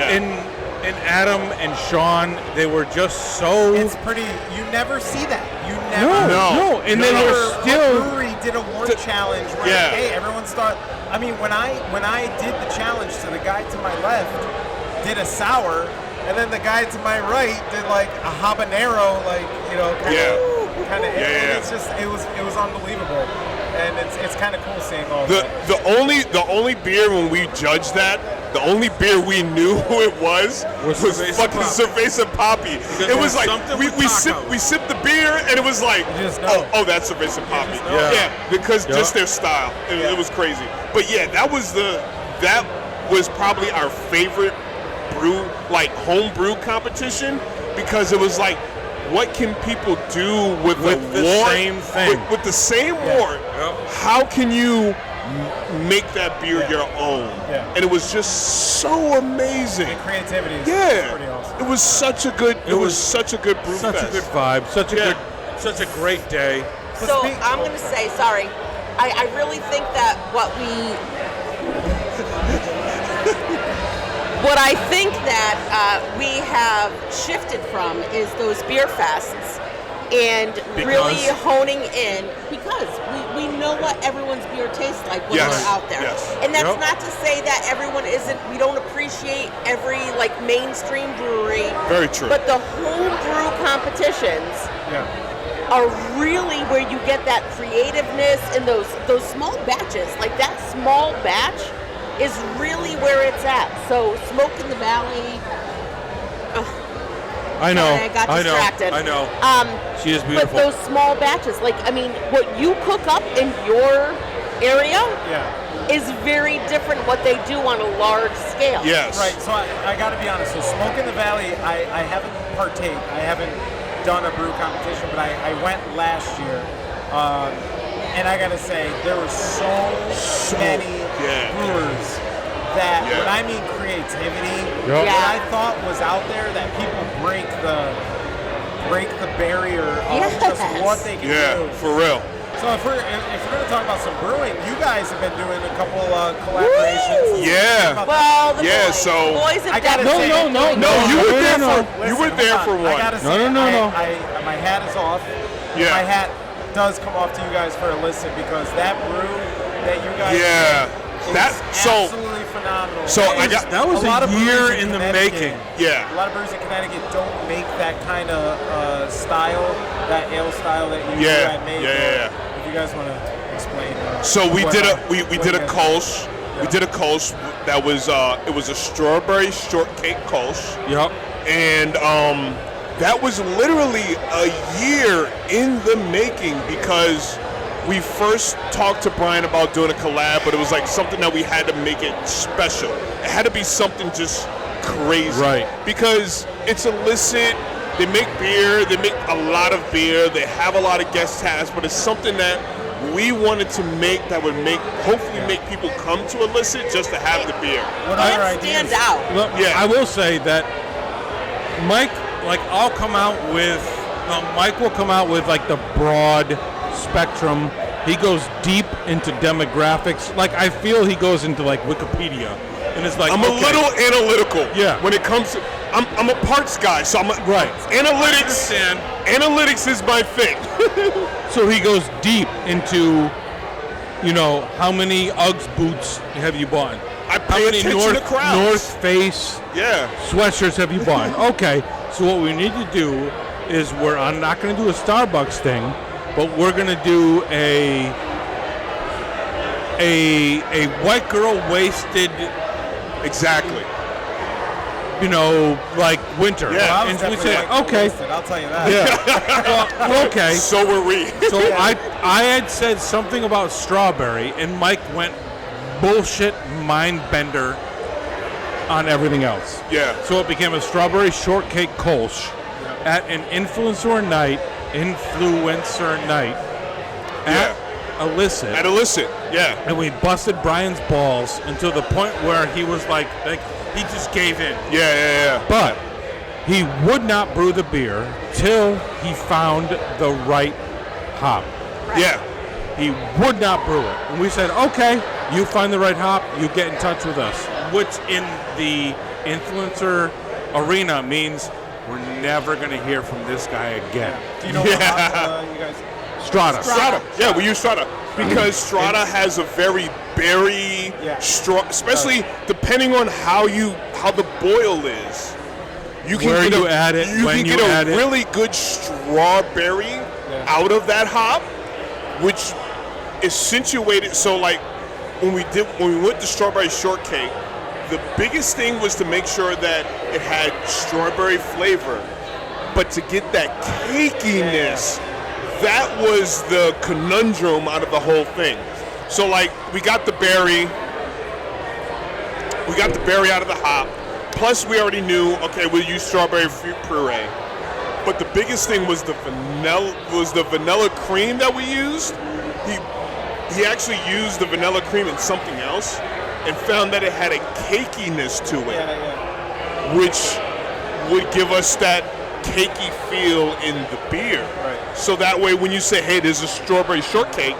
and Adam and Sean, they were just so. It's pretty. You never see that. You never. No. And they were still. A brewery did a Wart challenge where hey, everyone start. I mean, when I did the challenge, to the guy to my left did a sour, and then the guy to my right did like a habanero, like, you know, kind of. It's just it was unbelievable. And it's kind of cool seeing all that. The only beer when we judged that, the only beer we knew who it was fucking Cerveza Poppy. It was like we sipped the beer and it was like, oh, that's Cerveza Poppy. Because just their style. It was crazy. But that was probably our favorite home brew competition, because it was like, what can people do with the same thing? With the same wort, how can you make that beer your own? And it was just so amazing. And creativity is pretty awesome. It was such a good brew such fest. a good vibe, such a great day. So I'm going to say, sorry, I really think that what I think that we have shifted from is those beer fests and really honing in, because we know what everyone's beer tastes like when we're out there. And that's not to say that we don't appreciate every like mainstream brewery. Very true. But the home brew competitions are really where you get that creativeness and those small batches. Like that small batch is really where it's at. So Smoke in the Valley. I know. I got distracted. I know. She is beautiful. But those small batches, like, I mean, what you cook up in your area is very different what they do on a large scale. Yes. Right. So I got to be honest. So Smoke in the Valley, I haven't I haven't done a brew competition, but I went last year. And I gotta say, there were so many brewers that, when I mean creativity, what I thought was out there, that people break the barrier of just what they can do. Yeah, for real. So if we're gonna talk about some brewing, you guys have been doing a couple collaborations. Well, the boys have No, you were there for one. I gotta say, No. My hat is off. Yeah. My hat does come off to you guys for a listen, because that brew that you guys is absolutely phenomenal. So that was a year in the making. Yeah. A lot of breweries in Connecticut don't make that kind of style, that ale style that you guys made. Yeah. If you guys want to explain. So we did a Kolsch We did a Kolsch that was it was a strawberry shortcake Kolsch. Yep. And that was literally a year in the making because we first talked to Brian about doing a collab, but it was like something that we had to make it special. It had to be something just crazy. Right. Because it's illicit. They make beer. They make a lot of beer. They have a lot of guest tabs, but it's something that we wanted to make that would hopefully make people come to illicit just to have the beer. And stand out. Look, Yeah. I will say that Mike, Mike will come out with like the broad spectrum. He goes deep into demographics. Like I feel he goes into like Wikipedia, and it's like I'm a little analytical. Yeah. When it comes to, I'm a parts guy, so analytics. Analytics is my thing. So he goes deep into, how many Uggs boots have you bought? I How pay many attention to crowds. North Face sweatshirts have you bought? Okay, so what we need to do is I'm not going to do a Starbucks thing, but we're going to do a white girl wasted. Exactly. Like winter. Well, I was and we definitely say, like okay. wasted, I'll tell you that. Yeah. Well, okay. So were we. So I had said something about strawberry, and Mike went bullshit mind bender on everything else. Yeah. So it became a strawberry shortcake Kolsch at an influencer night at Illicit. At Illicit, yeah. And we busted Brian's balls until the point where he was like he just gave in. Yeah. But he would not brew the beer till he found the right hop. Yeah. He would not brew it. And we said, okay, you find the right hop, you get in touch with us. Which in the influencer arena means we're never going to hear from this guy again. Do you know what hop, you guys? Strata. Yeah, we use Strata because Strata has a very berry, strong, especially depending on how the boil is. You can Where get you add it, you when can you get add a it. really good strawberry out of that hop, which is situated. So like when we went to strawberry shortcake, the biggest thing was to make sure that it had strawberry flavor, but to get that cakiness. That was the conundrum out of the whole thing. So like we got the berry out of the hop. Plus we already knew, okay, we'll use strawberry fruit puree. But the biggest thing was the vanilla cream that we used. He actually used the vanilla cream in something else and found that it had a cakiness to it, which would give us that cakey feel in the beer. Right. So that way when you say, hey, there's a strawberry shortcake,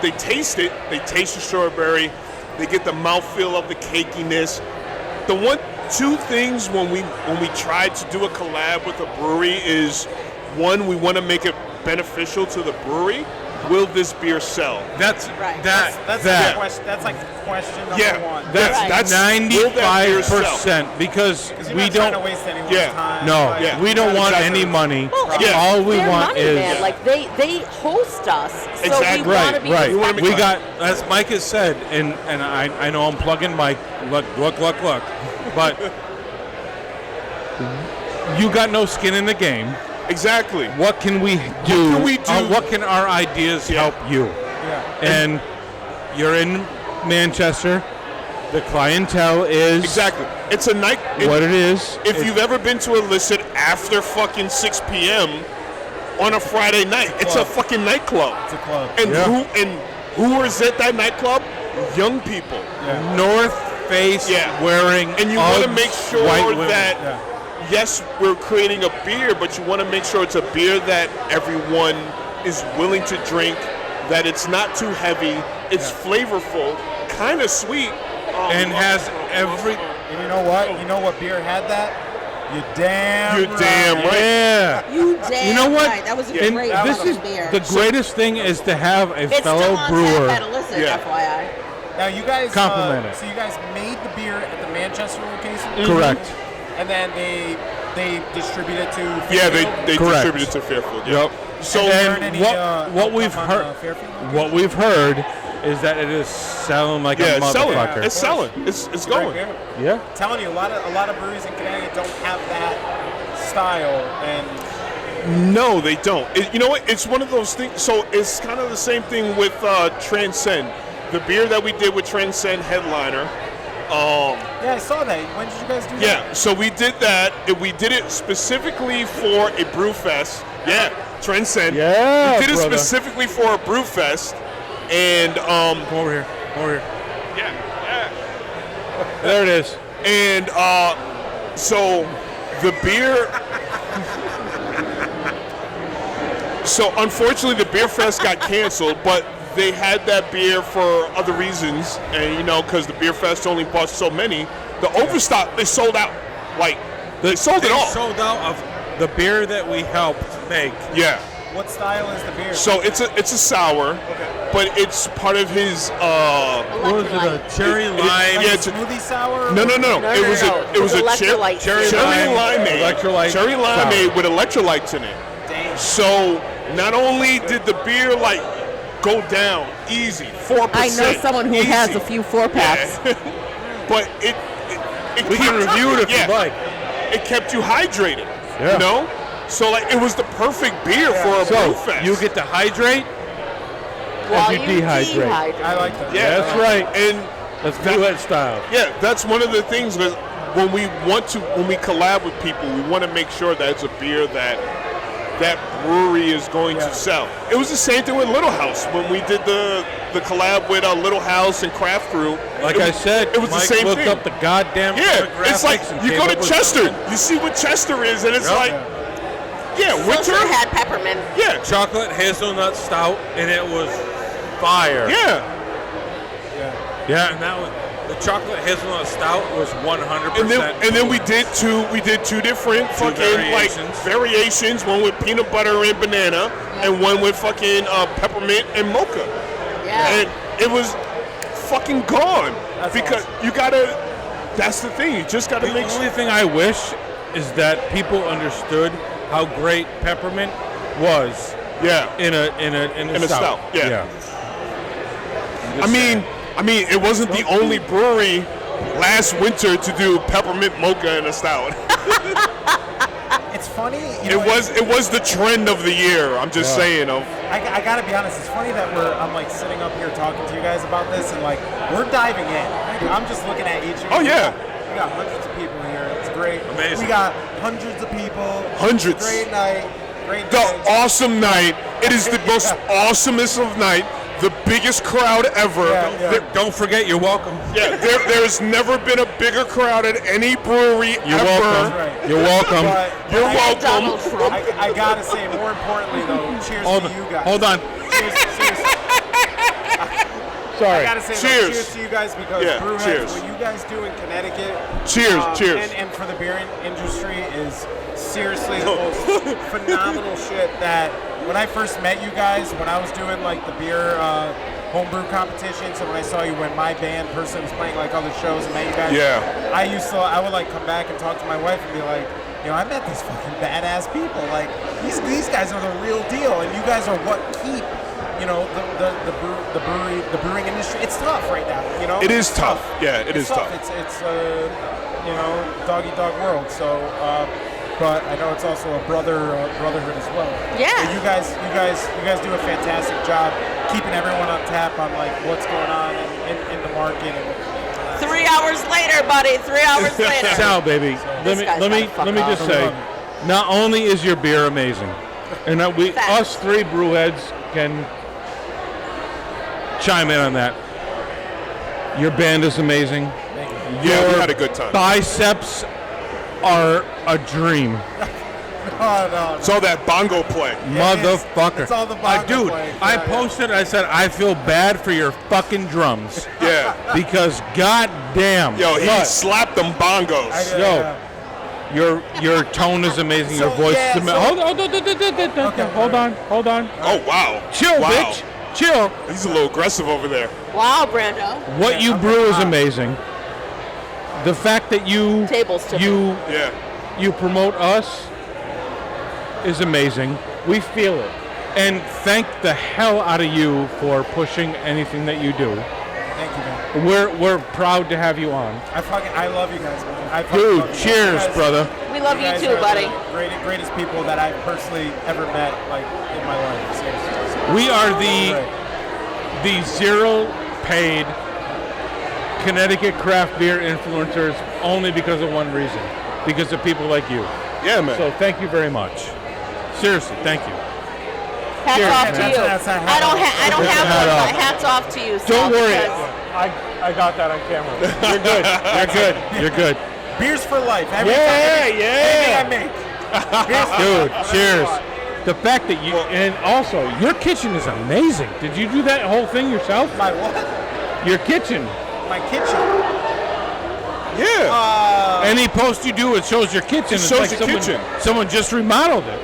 they taste it, they taste the strawberry, they get the mouthfeel of the cakiness. The two things when we tried to do a collab with a brewery is, one, we want to make it beneficial to the brewery. Will this beer sell? That's That's like question number one. That's 95% because you're we not don't. trying to waste anyone's time. No, Like, we don't want any money. All we Their want money, is man. Like they host us, so we want to be right. respectful. We got, as Mike has said, and I know I'm plugging Mike. Look, but you got no skin in the game. Exactly. What can we do? What can we do? What can our ideas help you? And you're in Manchester. The clientele is exactly. It's a night. What it is. If you've ever been to Illicit after fucking 6 p.m. on a Friday night, it's a fucking nightclub. It's a club. And who is at that nightclub? Young people. North Face wearing. And you want to make sure women. that. Yes, we're creating a beer, but you want to make sure it's a beer that everyone is willing to drink, that it's not too heavy, it's flavorful, kind of sweet. And has every... And you know what? You know what beer had that? You're damn right. Yeah. You damn You know what? right. That was a And great this fucking is beer. the greatest thing is to have a It's fellow still on brewer. tap at Illicit, FYI. Now you guys Compliment it. So you guys made the beer at the Manchester location? Correct. And then they distribute it to Fairfield? Yeah, they Correct. distribute it to Fairfield. Yep. So and what we've heard is that it is selling like Yeah, a it's selling. motherfucker. It's selling. It's going. Yeah. I'm telling you, a lot of breweries in Connecticut don't have that style, and No, they don't. You know what? It's one of those things. So it's kind of the same thing with Transcend. The beer that we did with Transcend Headliner. yeah, I saw that. When did you guys do that? Yeah, so we did that. We did it specifically for a brew fest. Yeah, Transcend. Yeah, we did it brother. specifically for a brew fest, and come over here. Over here. Yeah. There it is. And so the beer. So unfortunately, the beer fest got canceled, but they had that beer for other reasons, and because the beer fest only bought so many, the overstock they sold out. Like they sold it all. Sold out of the beer that we helped make. Yeah. What style is the beer? So it's a sour, but it's part of his. What was it? A cherry lime? Yeah, smoothie sour? No. It was a cherry limeade. Electrolyte. Cherry limeade sour. with electrolytes in it. Damn. So not only did the beer go down easy, 4%. I know someone who has a few 4-packs. But it We can review it if yeah, you like. It kept you hydrated. Yeah. So it was the perfect beer for a brew fest. You get to hydrate While as you dehydrate. I like that. Yeah, that's right. And that's Brewhead style. Yeah, that's one of the things that when we collab with people, we want to make sure that it's a beer that brewery is going to sell. It was the same thing with Little House when we did the collab with Little House and Craft Crew. Like I said, it was Mike the same looked thing. up the goddamn It's like demographics and you came go up to with Chester, something. you see what Chester is, and it's Yep. like, yeah, winter. Social had peppermint. Yeah, chocolate hazelnut stout, and it was fire. Yeah. Yeah, and that was the chocolate hazelnut stout was 100%. And then we did two different variations. One with peanut butter and banana, and one with fucking peppermint and mocha. Yeah. And it was fucking gone because you gotta. That's the thing. You just gotta make. The only thing I wish is that people understood how great peppermint was. Yeah. In a stout. Yeah. I mean, it wasn't the only brewery last winter to do peppermint mocha in a stout. It's funny. It was the trend of the year. I'm just saying. I gotta be honest. It's funny that I'm like sitting up here talking to you guys about this, and like we're diving in. I'm just looking at each of you. Oh yeah. We got hundreds of people here. It's great. Amazing. We got hundreds of people. Hundreds. Great night. Great The day. awesome night. It is the most awesomest of night. The biggest crowd ever. Don't forget, you're welcome. Yeah, there's never been a bigger crowd at any brewery You're ever. welcome. Right. You're welcome. But You're welcome. I gotta say, more importantly though, cheers Hold to on. you guys. Hold on. Seriously. Sorry. I gotta say, Cheers. cheers to you guys because Yeah, Brewheads, cheers. what you guys do in Connecticut, Cheers. and for the beer industry is seriously the most phenomenal shit. That when I first met you guys, when I was doing like the beer homebrew competitions, and when I saw you when my band person was playing like other shows and met you guys, I would like come back and talk to my wife and be like, I met these fucking badass people. Like these guys are the real deal, and you guys are what keep. The brewing industry. It's tough right now. It is tough. Yeah, it is tough. It's dog eat dog world. So, but I know it's also a brotherhood as well. Yeah. But you guys do a fantastic job keeping everyone on tap on like what's going on in the market. And 3 hours later, buddy. 3 hours later. Sal, baby. Let me just say, not only is your beer amazing, and us three brewheads can chime in on that. Your band is amazing. Yeah, we had a good time. Biceps are a dream. No. It's all that bongo play. Motherfucker. It's all the bongo play. I posted, I said, I feel bad for your fucking drums. Yeah. Because goddamn. Yo, he slapped them bongos. Your tone is amazing. Your voice is amazing. Hold on. Oh, wow. Chill, bitch. Chill. He's a little aggressive over there. Wow, Brando. What you brew is amazing. The fact that you promote us is amazing. We feel it. And thank the hell out of you for pushing anything that you do. Thank you, man. We're proud to have you on. I love you guys, man. Dude, cheers, brother. We love you guys too, are buddy. The greatest people that I've personally ever met, like in my life. Seriously. We are the zero paid Connecticut craft beer influencers only because of one reason, because of people like you. Yeah, man. So thank you very much. Seriously, thank you. Hats Cheers, off to man. you. I don't have one, but hats off to you. Don't Sal, worry. because- I got that on camera. You're good. You're good. You're good. Beers for life. Yeah. Everything I make. Beers for Dude, life. cheers. The fact that you, and also, your kitchen is amazing. Did you do that whole thing yourself? My what? Your kitchen. My kitchen. Yeah. Any post you do, it shows your kitchen. It It's shows like your kitchen. Someone just remodeled it.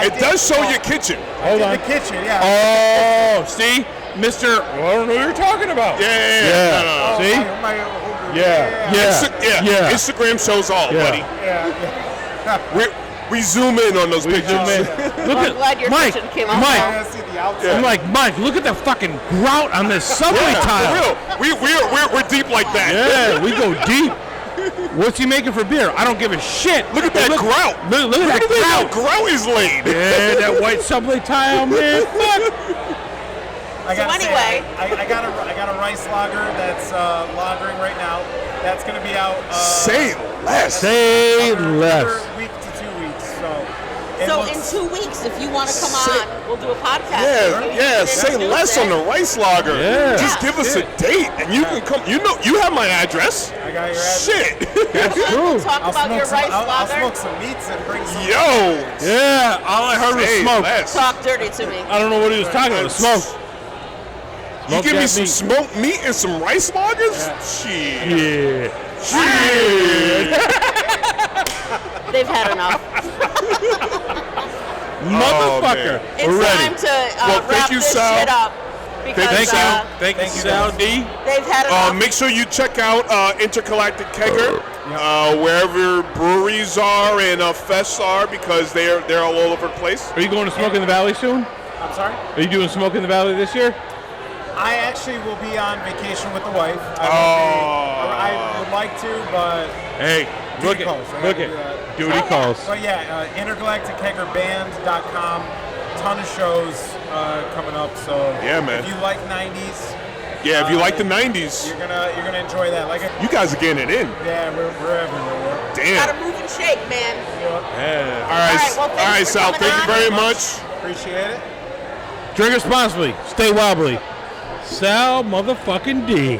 It does show your kitchen. Hold on. The kitchen, yeah. Oh, see? Mr. I don't know what you're talking about. Yeah. No. See? Yeah. Instagram shows all, buddy. We zoom in on those pictures. Look I'm glad your Mike, kitchen came out. Mike. I see the outside. I'm like, Mike, look at the fucking grout on this subway tile. For real. We're deep like that. Yeah, we go deep. What's he making for beer? I don't give a shit. Look at that grout. Look at that grout. Grout is laid. Yeah, that white subway tile, man. Fuck. I gotta So anyway. say, I got a rice lager that's lagering right now. That's gonna be out. Say less. Say another less. Week to 2 weeks. So. So in 2 weeks, if you want to come on, we'll do a podcast. Yeah. Say less on the rice lager. Yeah. Just give us a date, and you can come. You have my address. I got your address. Shit. That's true. Talk about your rice I'll lager. smoke some meats and bring some. Yo. Yeah, all I heard was Say smoke. less. Talk dirty to me. I don't know what he was talking about. Smoke. You give me that some meat. smoked meat and some rice lagers? Shit. Yeah. Shit. They've had enough. Motherfucker. It's We're ready. time to Well, wrap thank you, this Sal. shit up. Because Thank you, Sal D. they've had enough. Make sure you check out Intergalactic Kegger, wherever breweries are and fests are, because they're all over the place. Are you going to Smoke in the Valley soon? I'm sorry. Are you doing Smoke in the Valley this year? I actually will be on vacation with the wife. I would like to, but Hey, look duty calls. I at gotta do that. duty calls. But yeah, intergalactickeggerband.com. Ton of shows coming up. So Yeah, man. if you like 90s, Yeah, if you like the 90s, you're gonna enjoy that. Like you guys are getting it in. yeah, we're everywhere. Damn. Gotta move and shake, man. Yeah. All right, well, thanks for Sal. coming Thank you on. very much. Appreciate it. Drink responsibly. Stay wobbly. Sal motherfucking D.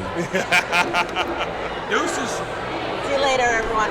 Deuces. See you later, everyone.